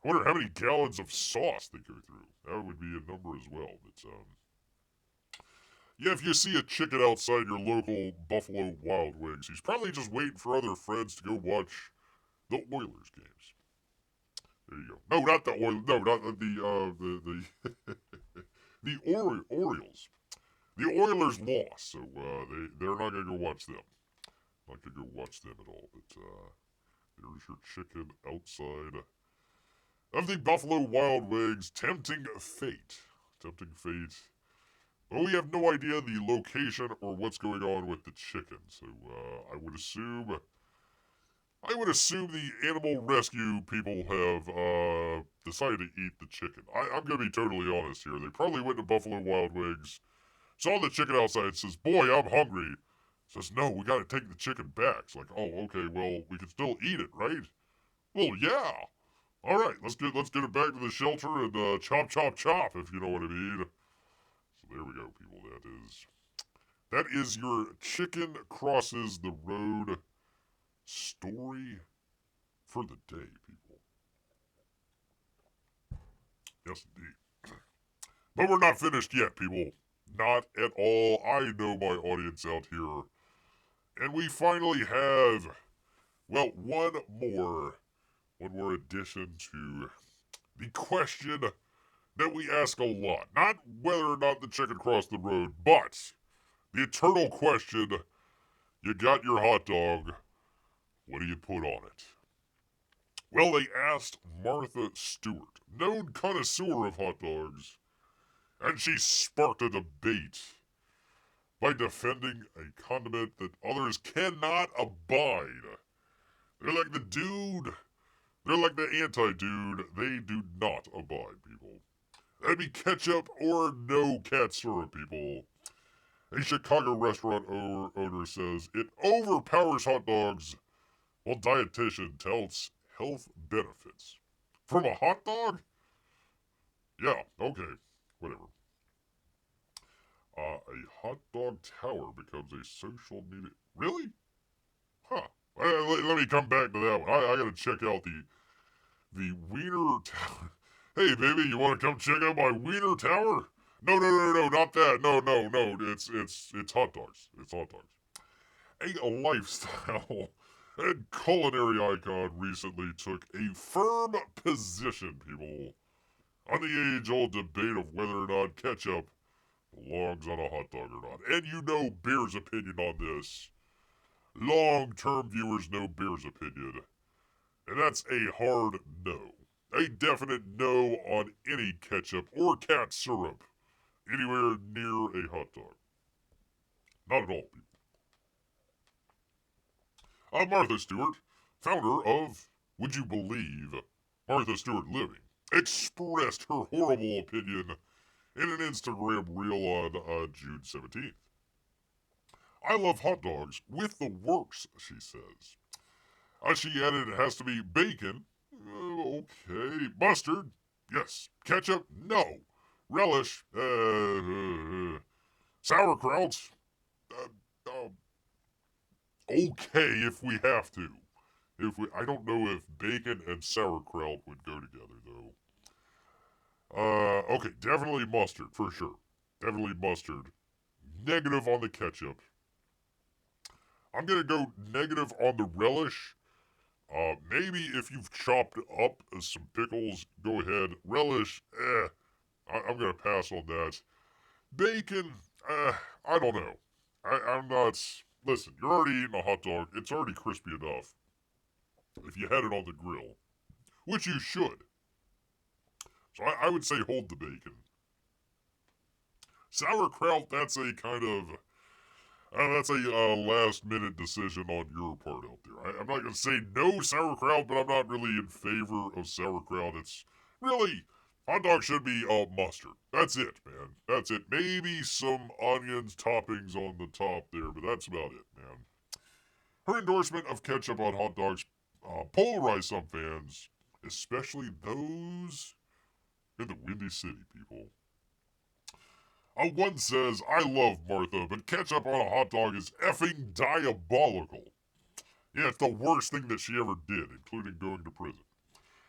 I wonder how many gallons of sauce they go through. That would be a number as well. But yeah, if you see a chicken outside your local Buffalo Wild Wings, he's probably just waiting for other friends to go watch the Oilers games. There you go. No, not the Oilers. No, not the the Orioles. The Oilers lost, so they're not gonna go watch them. Not gonna go watch them at all. But there's your chicken outside of the Buffalo Wild Wings. Tempting fate. Tempting fate. But we have no idea the location or what's going on with the chicken. So I would assume the animal rescue people have decided to eat the chicken. I'm gonna be totally honest here. They probably went to Buffalo Wild Wings, saw the chicken outside, and says, "Boy, I'm hungry." Says, "No, we gotta take the chicken back." It's like, "Oh, okay, well, we can still eat it, right?" "Well, yeah. All right, let's get it back to the shelter and chop, chop, chop, if you know what I mean." So there we go, people. That is your chicken crosses the road story for the day, people. Yes, indeed. But we're not finished yet, people. Not at all. I know my audience out here. And we finally have, well, one more addition to the question that we ask a lot. Not whether or not the chicken crossed the road, but the eternal question, you got your hot dog, what do you put on it? Well, they asked Martha Stewart, known connoisseur of hot dogs, and she sparked a debate by defending a condiment that others cannot abide. They're like the dude. They're like the anti-dude. They do not abide, people. That'd be ketchup or no cat syrup, people. A Chicago restaurant owner says it overpowers hot dogs, while dietitian touts health benefits. From a hot dog? Yeah, okay, whatever. A hot dog tower becomes a social media... Really? Huh. Let me come back to that one. I gotta check out the Wiener Tower. Hey, baby, you want to come check out my Wiener Tower? No, not that. No. It's hot dogs. It's hot dogs. A lifestyle and culinary icon recently took a firm position, people, on the age-old debate of whether or not ketchup belongs on a hot dog or not. And you know Bear's opinion on this. Long-term viewers know Bear's opinion. And that's a hard no. A definite no on any ketchup or cat syrup anywhere near a hot dog. Not at all, people. Martha Stewart, founder of Would You Believe Martha Stewart Living, expressed her horrible opinion in an Instagram reel on June 17th. "I love hot dogs with the works," she says. She added it has to be bacon. Okay. Mustard? Yes. Ketchup? No. Relish? Sauerkraut? Okay, if we have to. I don't know if bacon and sauerkraut would go together, though. Okay, definitely mustard, for sure. Definitely mustard. Negative on the ketchup. I'm gonna go negative on the relish. Maybe if you've chopped up some pickles, go ahead. Relish, I'm gonna pass on that. Bacon, I don't know. I'm not... Listen, you're already eating a hot dog. It's already crispy enough. If you had it on the grill. Which you should. So I would say hold the bacon. Sauerkraut, that's a kind of... that's a last-minute decision on your part out there. I'm not going to say no sauerkraut, but I'm not really in favor of sauerkraut. It's really... Hot dog should be mustard. That's it, man. That's it. Maybe some onions, toppings on the top there, but that's about it, man. Her endorsement of ketchup on hot dogs polarized some fans, especially those in the Windy City, people. One says, "I love Martha, but ketchup on a hot dog is effing diabolical." Yeah, it's the worst thing that she ever did, including going to prison.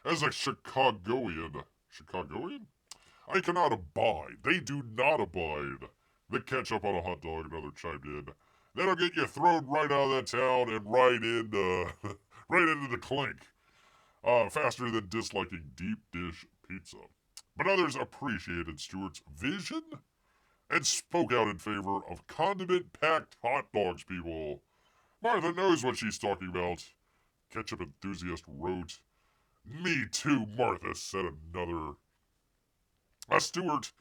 As a Chicagoan? I cannot abide. They do not abide the ketchup on a hot dog, another chimed in. That'll get you thrown right out of that town and right into, right into the clink. Faster than disliking deep dish pizza. But others appreciated Stewart's vision and spoke out in favor of condiment-packed hot dogs, people. Martha knows what she's talking about. Ketchup enthusiast wrote. Me too, Martha, said another. Stewart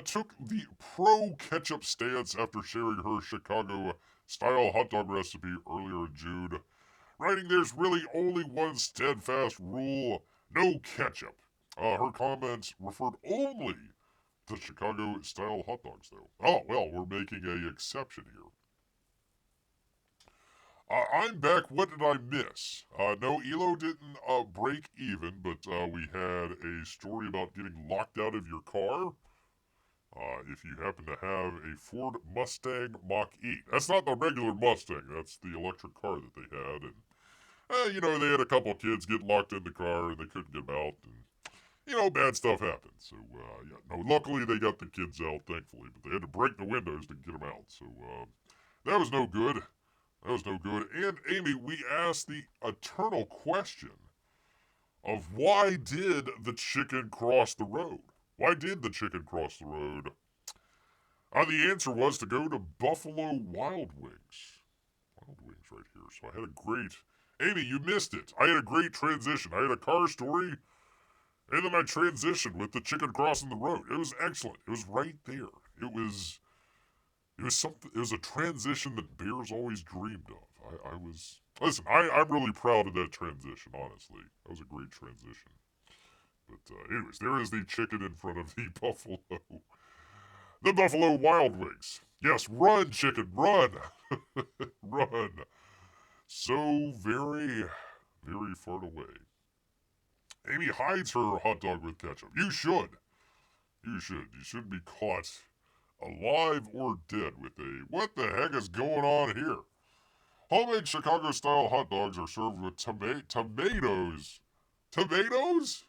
took the pro-ketchup stance after sharing her Chicago-style hot dog recipe earlier in June, writing there's really only one steadfast rule, no ketchup. Her comments referred only to Chicago-style hot dogs, though. Oh, well, we're making an exception here. I'm back. What did I miss? No, ELO didn't break even, but we had a story about getting locked out of your car. If you happen to have a Ford Mustang Mach-E. That's not the regular Mustang. That's the electric car that they had. And, they had a couple kids get locked in the car and they couldn't get them out. And, bad stuff happened. So, luckily they got the kids out, thankfully. But they had to break the windows to get them out. So, that was no good. And, Amy, we asked the eternal question of why did the chicken cross the road? Why did the chicken cross the road? The answer was to go to Buffalo Wild Wings. Wild Wings right here. So I had a great... Amy, you missed it. I had a great transition. I had a car story, and then I transitioned with the chicken crossing the road. It was excellent. It was right there. It was something. It was a transition that bears always dreamed of. Listen, I'm really proud of that transition, honestly. That was a great transition. But anyways, there is the chicken in front of the Buffalo. The Buffalo Wild Wings. Yes, run, chicken, run. Run. So very, very far away. Amy hides her hot dog with ketchup. You should. You should be caught alive or dead with a... What the heck is going on here? Homemade Chicago-style hot dogs are served with tomatoes. Tomatoes?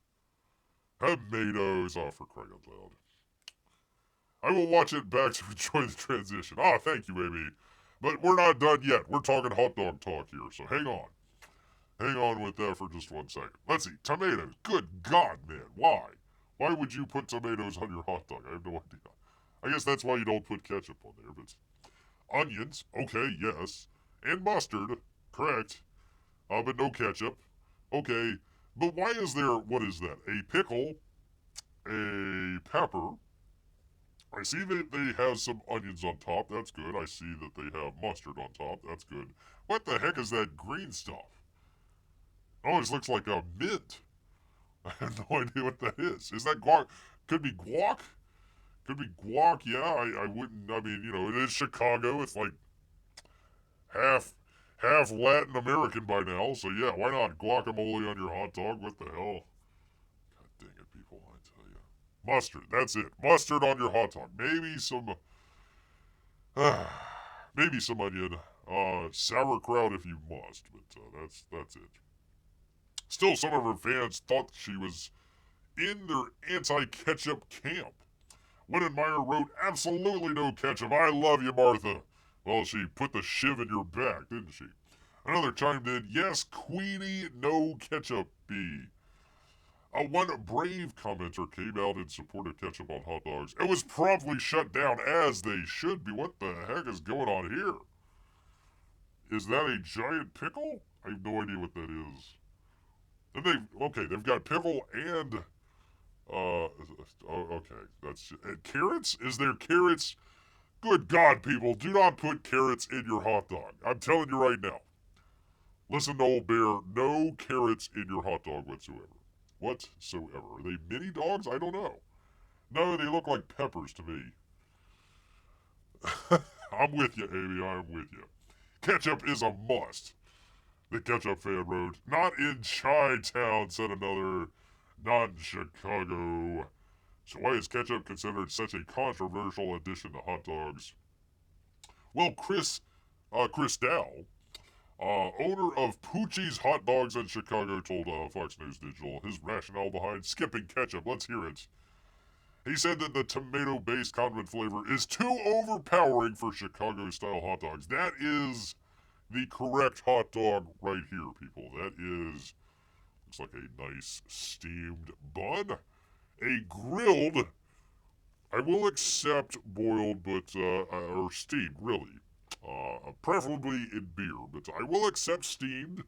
Tomatoes. Oh, for crying out loud. I will watch it back to enjoy the transition. Thank you, Amy. But we're not done yet. We're talking hot dog talk here, so hang on. Hang on with that for just 1 second. Let's see. Tomatoes. Good God, man. Why? Why would you put tomatoes on your hot dog? I have no idea. I guess that's why you don't put ketchup on there, but... Onions. Okay, yes. And mustard. Correct. But no ketchup. Okay. But why is there... What is that? A pickle. A pepper. I see that they have some onions on top. That's good. I see that they have mustard on top. That's good. What the heck is that green stuff? It always looks like a mint. I have no idea what that is. Is that guac? Could be guac? Could be guac, yeah. I wouldn't, it is Chicago. It's like half Latin American by now. So yeah, why not guacamole on your hot dog? What the hell? God dang it, people, I tell you. Mustard, that's it. Mustard on your hot dog. Maybe some onion. Sauerkraut if you must, but that's it. Still, some of her fans thought she was in their anti-ketchup camp. Winnemeyer wrote, absolutely no ketchup. I love you, Martha. Well, she put the shiv in your back, didn't she? Another chimed in, yes, Queenie, no ketchup bee. One brave commenter came out in support of ketchup on hot dogs. It was promptly shut down, as they should be. What the heck is going on here? Is that a giant pickle? I have no idea what that is. And they've got pickle and, okay, that's, carrots? Is there carrots? Good God, people, do not put carrots in your hot dog. I'm telling you right now. Listen to old Bear, no carrots in your hot dog whatsoever. Whatsoever. Are they mini dogs? I don't know. No, they look like peppers to me. I'm with you, Amy, I'm with you. Ketchup is a must. The ketchup fan wrote, not in Chi-Town, said another, not in Chicago. So why is ketchup considered such a controversial addition to hot dogs? Well, Chris Dow Owner of Poochie's Hot Dogs in Chicago told Fox News Digital his rationale behind skipping ketchup. Let's hear it. He said that the tomato-based condiment flavor is too overpowering for Chicago-style hot dogs. That is the correct hot dog right here, people. That is, looks like a nice steamed bun. A grilled, I will accept boiled, but, or steamed, really. Preferably in beer, but I will accept steamed.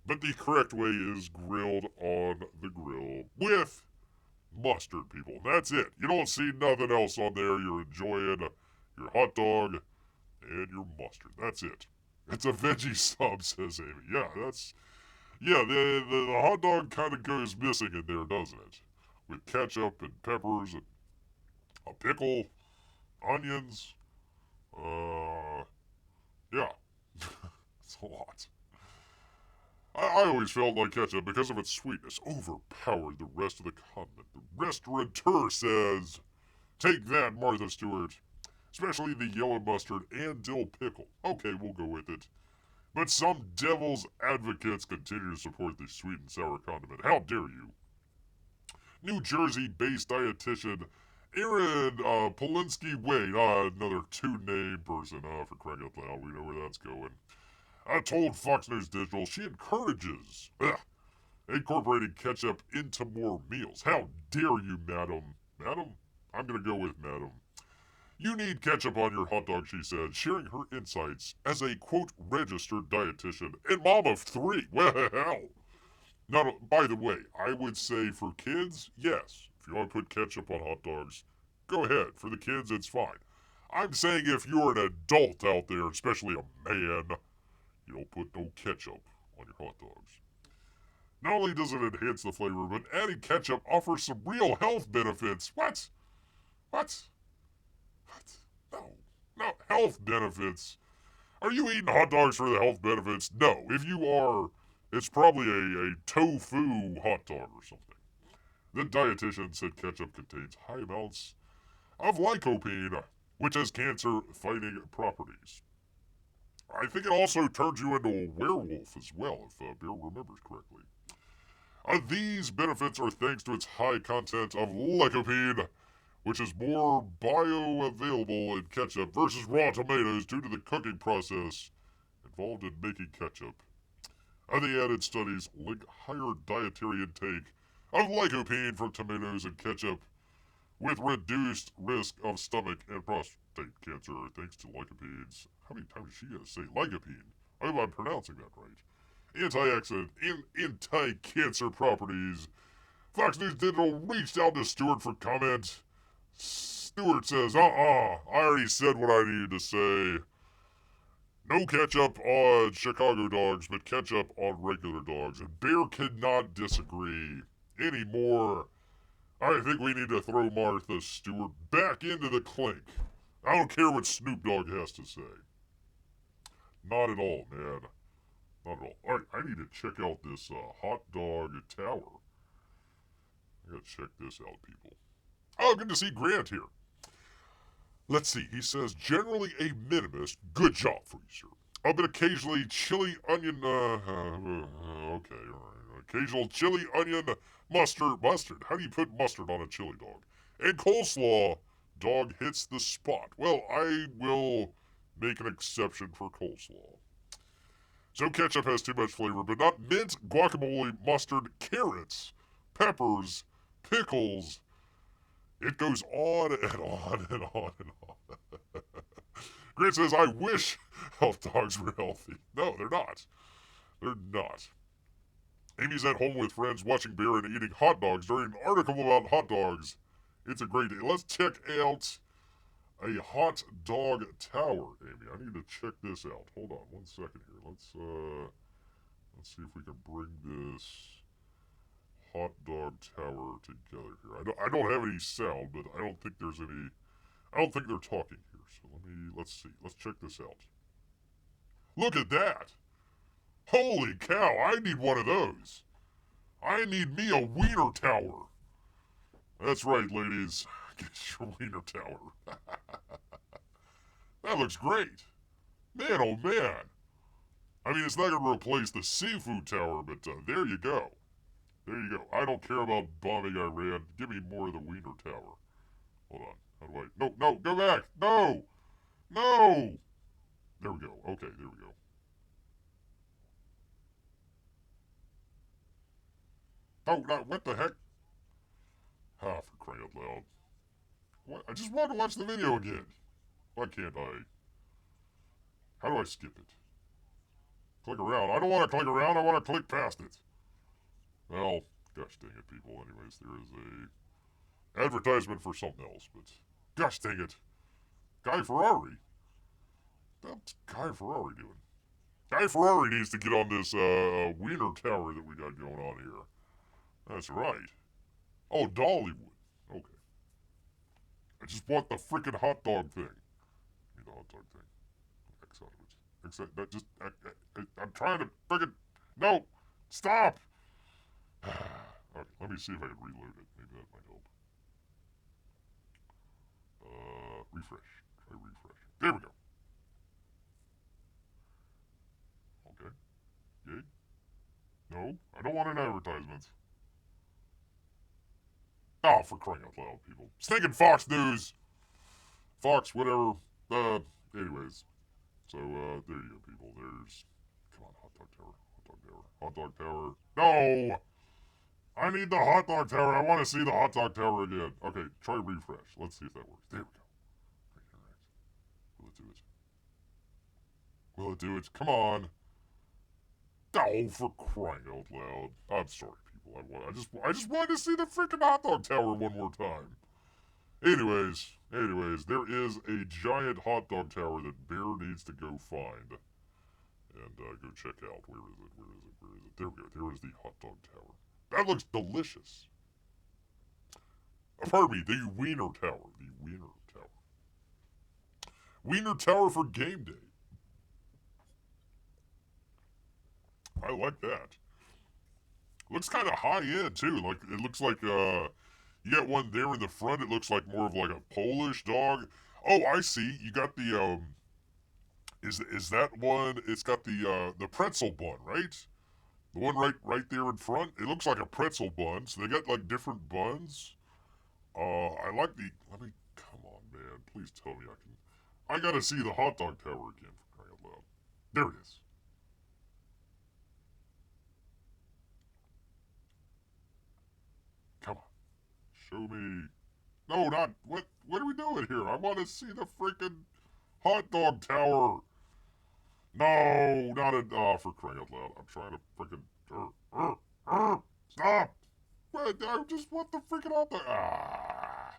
But the correct way is grilled on the grill with mustard, people. That's it. You don't see nothing else on there. You're enjoying your hot dog and your mustard. That's it. It's a veggie sub, says Amy. Yeah, the hot dog kind of goes missing in there, doesn't it? With ketchup and peppers and a pickle, onions. Yeah. It's a lot. I always felt like ketchup, because of its sweetness, overpowered the rest of the condiment. The restaurateur says, take that, Martha Stewart. Especially the yellow mustard and dill pickle. Okay, we'll go with it. But some devil's advocates continue to support the sweet and sour condiment. How dare you? New Jersey-based dietitian Aaron Polinsky-Wade, another two-name person, for crying out loud, we know where that's going. I told Fox News Digital she encourages incorporating ketchup into more meals. How dare you, madam? Madam? I'm going to go with madam. You need ketchup on your hot dog, she said, sharing her insights as a, quote, registered dietitian and mom of 3. Well, not, by the way, I would say for kids, yes. If you want to put ketchup on hot dogs, go ahead. For the kids, it's fine. I'm saying if you're an adult out there, especially a man, you don't put no ketchup on your hot dogs. Not only does it enhance the flavor, but adding ketchup offers some real health benefits. What? No, health benefits. Are you eating hot dogs for the health benefits? No. If you are, it's probably a tofu hot dog or something. The dietitian said ketchup contains high amounts of lycopene, which has cancer-fighting properties. I think it also turns you into a werewolf as well, if Bear remembers correctly. These benefits are thanks to its high content of lycopene, which is more bioavailable in ketchup versus raw tomatoes due to the cooking process involved in making ketchup. The added studies link higher dietary intake of lycopene from tomatoes and ketchup with reduced risk of stomach and prostate cancer thanks to lycopene's. How many times is she going to say lycopene? I hope I'm pronouncing that right. Antioxidant and anti-cancer properties. Fox News Digital reached out to Stewart for comment. Stewart says, I already said what I needed to say. No ketchup on Chicago dogs, but ketchup on regular dogs. And Bear could not disagree anymore. I think we need to throw Martha Stewart back into the clink. I don't care what Snoop Dogg has to say. Not at all, man. Not at all. Alright, I need to check out this hot dog tower. I gotta check this out, people. Oh, good to see Grant here. Let's see. He says, generally a minimalist. Good job for you, sir. But occasionally chili, onion, okay, alright. Occasional chili, onion, mustard. How do you put mustard on a chili dog? And coleslaw. Dog hits the spot. Well, I will make an exception for coleslaw. So ketchup has too much flavor, but not mint, guacamole, mustard, carrots, peppers, pickles. It goes on and on and on and on. Grant says, I wish health dogs were healthy. No, they're not. They're not. Amy's at home with friends watching Bear and eating hot dogs during an article about hot dogs. It's a great day. Let's check out a hot dog tower, Amy. I need to check this out. Hold on 1 second here. Let's see if we can bring this hot dog tower together here. I don't have any sound, but I don't think there's any. I don't think they're talking here. So let's see. Let's check this out. Look at that! Holy cow! I need one of those. I need me a wiener tower. That's right, ladies. Get your wiener tower. That looks great. Man, oh man. I mean, it's not going to replace the seafood tower, but there you go. There you go. I don't care about bombing Iran. Give me more of the wiener tower. Hold on. How do I... No, no, go back. No! No! There we go. Okay, there we go. Oh, no, what the heck? Ah, for crying out loud. What? I just want to watch the video again. Why can't I? How do I skip it? Click around. I don't want to click around. I want to click past it. Well, gosh dang it, people. Anyways, there is a advertisement for something else, but gosh dang it. Guy Ferrari? What's Guy Ferrari doing? Guy Ferrari needs to get on this wiener tower that we got going on here. That's right. Oh, Dollywood. Okay. I just want the freaking hot dog thing. Give me the hot dog thing. X out of it. X out, that just... I'm trying to freaking... No! Stop! Okay, let me see if I can reload it. Maybe that might help. Refresh. Try refresh. There we go. Okay. Yay. No, I don't want an advertisement. Oh, for crying out loud, people. Stinking Fox News! Fox, whatever. Anyways. So, there you go, people. There's... Come on, hot dog tower. Hot dog tower. Hot dog tower. No! I need the hot dog tower. I want to see the hot dog tower again. Okay, try refresh. Let's see if that works. There we go. All right. Will it do it? Will it do it? Come on. Oh, for crying out loud. I'm sorry, people. I just wanted to see the freaking hot dog tower one more time. Anyways, there is a giant hot dog tower that Bear needs to go find. And go check out. Where is it? Where is it? Where is it? There we go. There is the hot dog tower. That looks delicious. Pardon me, the wiener tower. The wiener tower. Wiener tower for game day. I like that. Looks kind of high end too. Like it looks like you got one there in the front. It looks like more of like a Polish dog. Oh, I see. You got the is that one? It's got the pretzel bun, right? The one right there in front. It looks like a pretzel bun. So they got like different buns. I like the. Let me come on, man. Please tell me I can. I gotta see the hot dog tower again for crying out loud. There it is. Come on. Show me. No, not what. What are we doing here? I want to see the freaking hot dog tower. No, not a. Oh, for crying out loud! I'm trying to freaking. Stop! What? I just want the freaking hot dog. Ah.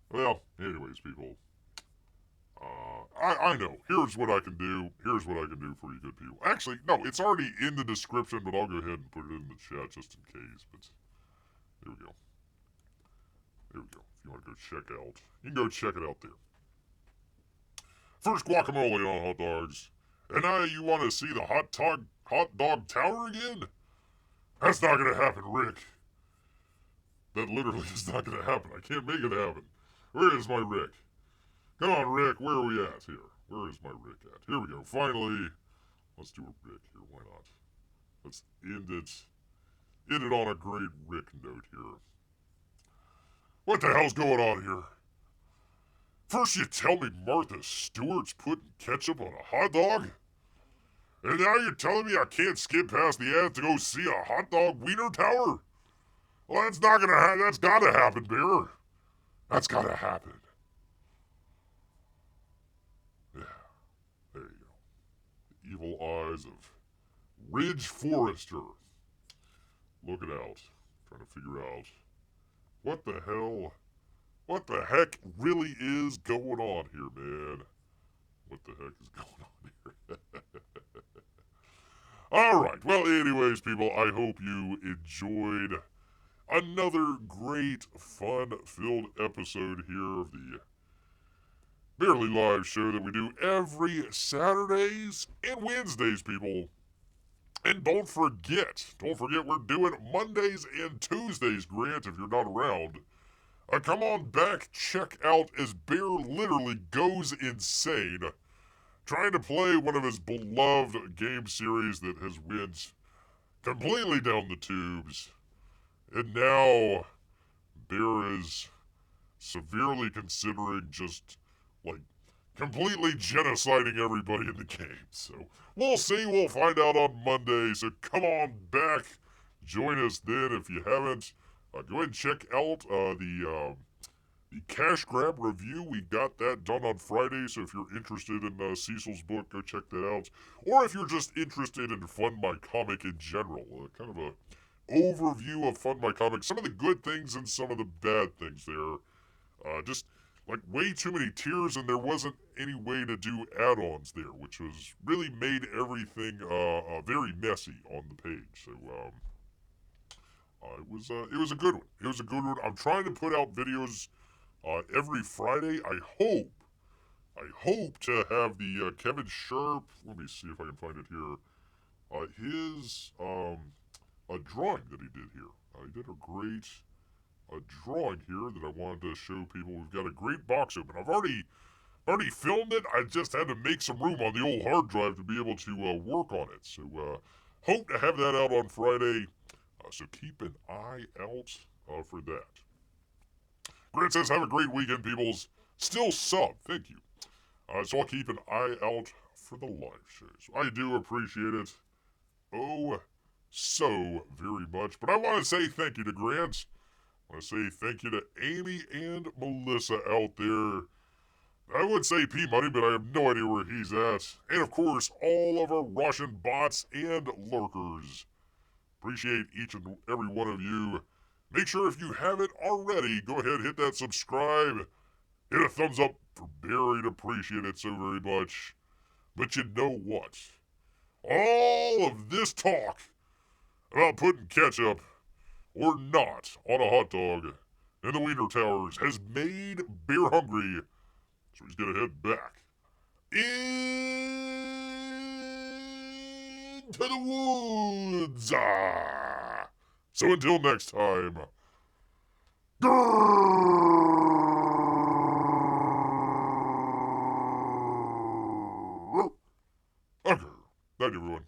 Well, anyways, people. I know. Here's what I can do. Here's what I can do for you good people. Actually, no, it's already in the description, but I'll go ahead and put it in the chat just in case. But there we go. There we go. If you want to go check out, you can go check it out there. First guacamole on hot dogs. And now you want to see the hot dog tower again? That's not going to happen, Rick. That literally is not going to happen. I can't make it happen. Where is my Rick? Come on, Rick. Where are we at here? Where is my Rick at? Here we go. Finally. Let's do a Rick here. Why not? Let's end it. End it on a great Rick note here. What the hell's going on here? First you tell me Martha Stewart's putting ketchup on a hot dog? And now you're telling me I can't skip past the ad to go see a hot dog wiener tower? Well, that's not gonna happen. That's gotta happen, Bear. That's gotta happen. Yeah, there you go. The evil eyes of Ridge Forrester. Looking out. Trying to figure out what the heck really is going on here, man? What the heck is going on here? Alright, well, anyways, people, I hope you enjoyed another great, fun-filled episode here of the Barely Live show that we do every Saturdays and Wednesdays, people. And don't forget, we're doing Mondays and Tuesdays, Grant, if you're not around. Come on back, check out as Bear literally goes insane trying to play one of his beloved game series that has went completely down the tubes. And now Bear is severely considering just, like, completely genociding everybody in the game. So we'll see. We'll find out on Monday. So come on back. Join us then if you haven't. Go ahead and check out the Cash Grab review. We got that done on Friday. So if you're interested in Cecil's book, go check that out. Or if you're just interested in Fund My Comic in general, kind of a overview of Fund My Comic, some of the good things and some of the bad things there. Just like way too many tiers, and there wasn't any way to do add-ons there, which was really made everything very messy on the page. So it was a good one. It was a good one. I'm trying to put out videos every Friday. I hope to have the Kevin Sharp. Let me see if I can find it here. His a drawing that he did here. He did a great drawing here that I wanted to show people. We've got a great box open. I've already filmed it. I just had to make some room on the old hard drive to be able to work on it. So hope to have that out on Friday. So keep an eye out for that. Grant says, have a great weekend, peoples. Still sub. Thank you. So I'll keep an eye out for the live shows. I do appreciate it. Oh, so very much. But I want to say thank you to Grant. I want to say thank you to Amy and Melissa out there. I would say P-Money, but I have no idea where he's at. And of course, all of our Russian bots and lurkers. Appreciate each and every one of you. Make sure if you haven't already, go ahead, hit that subscribe. Hit a thumbs up for Barry. Appreciate it so very much. But you know what? All of this talk about putting ketchup or not on a hot dog in the Wiener Towers has made Bear hungry. So he's gonna head back into the woods. So until next time. Okay. Thank you, everyone.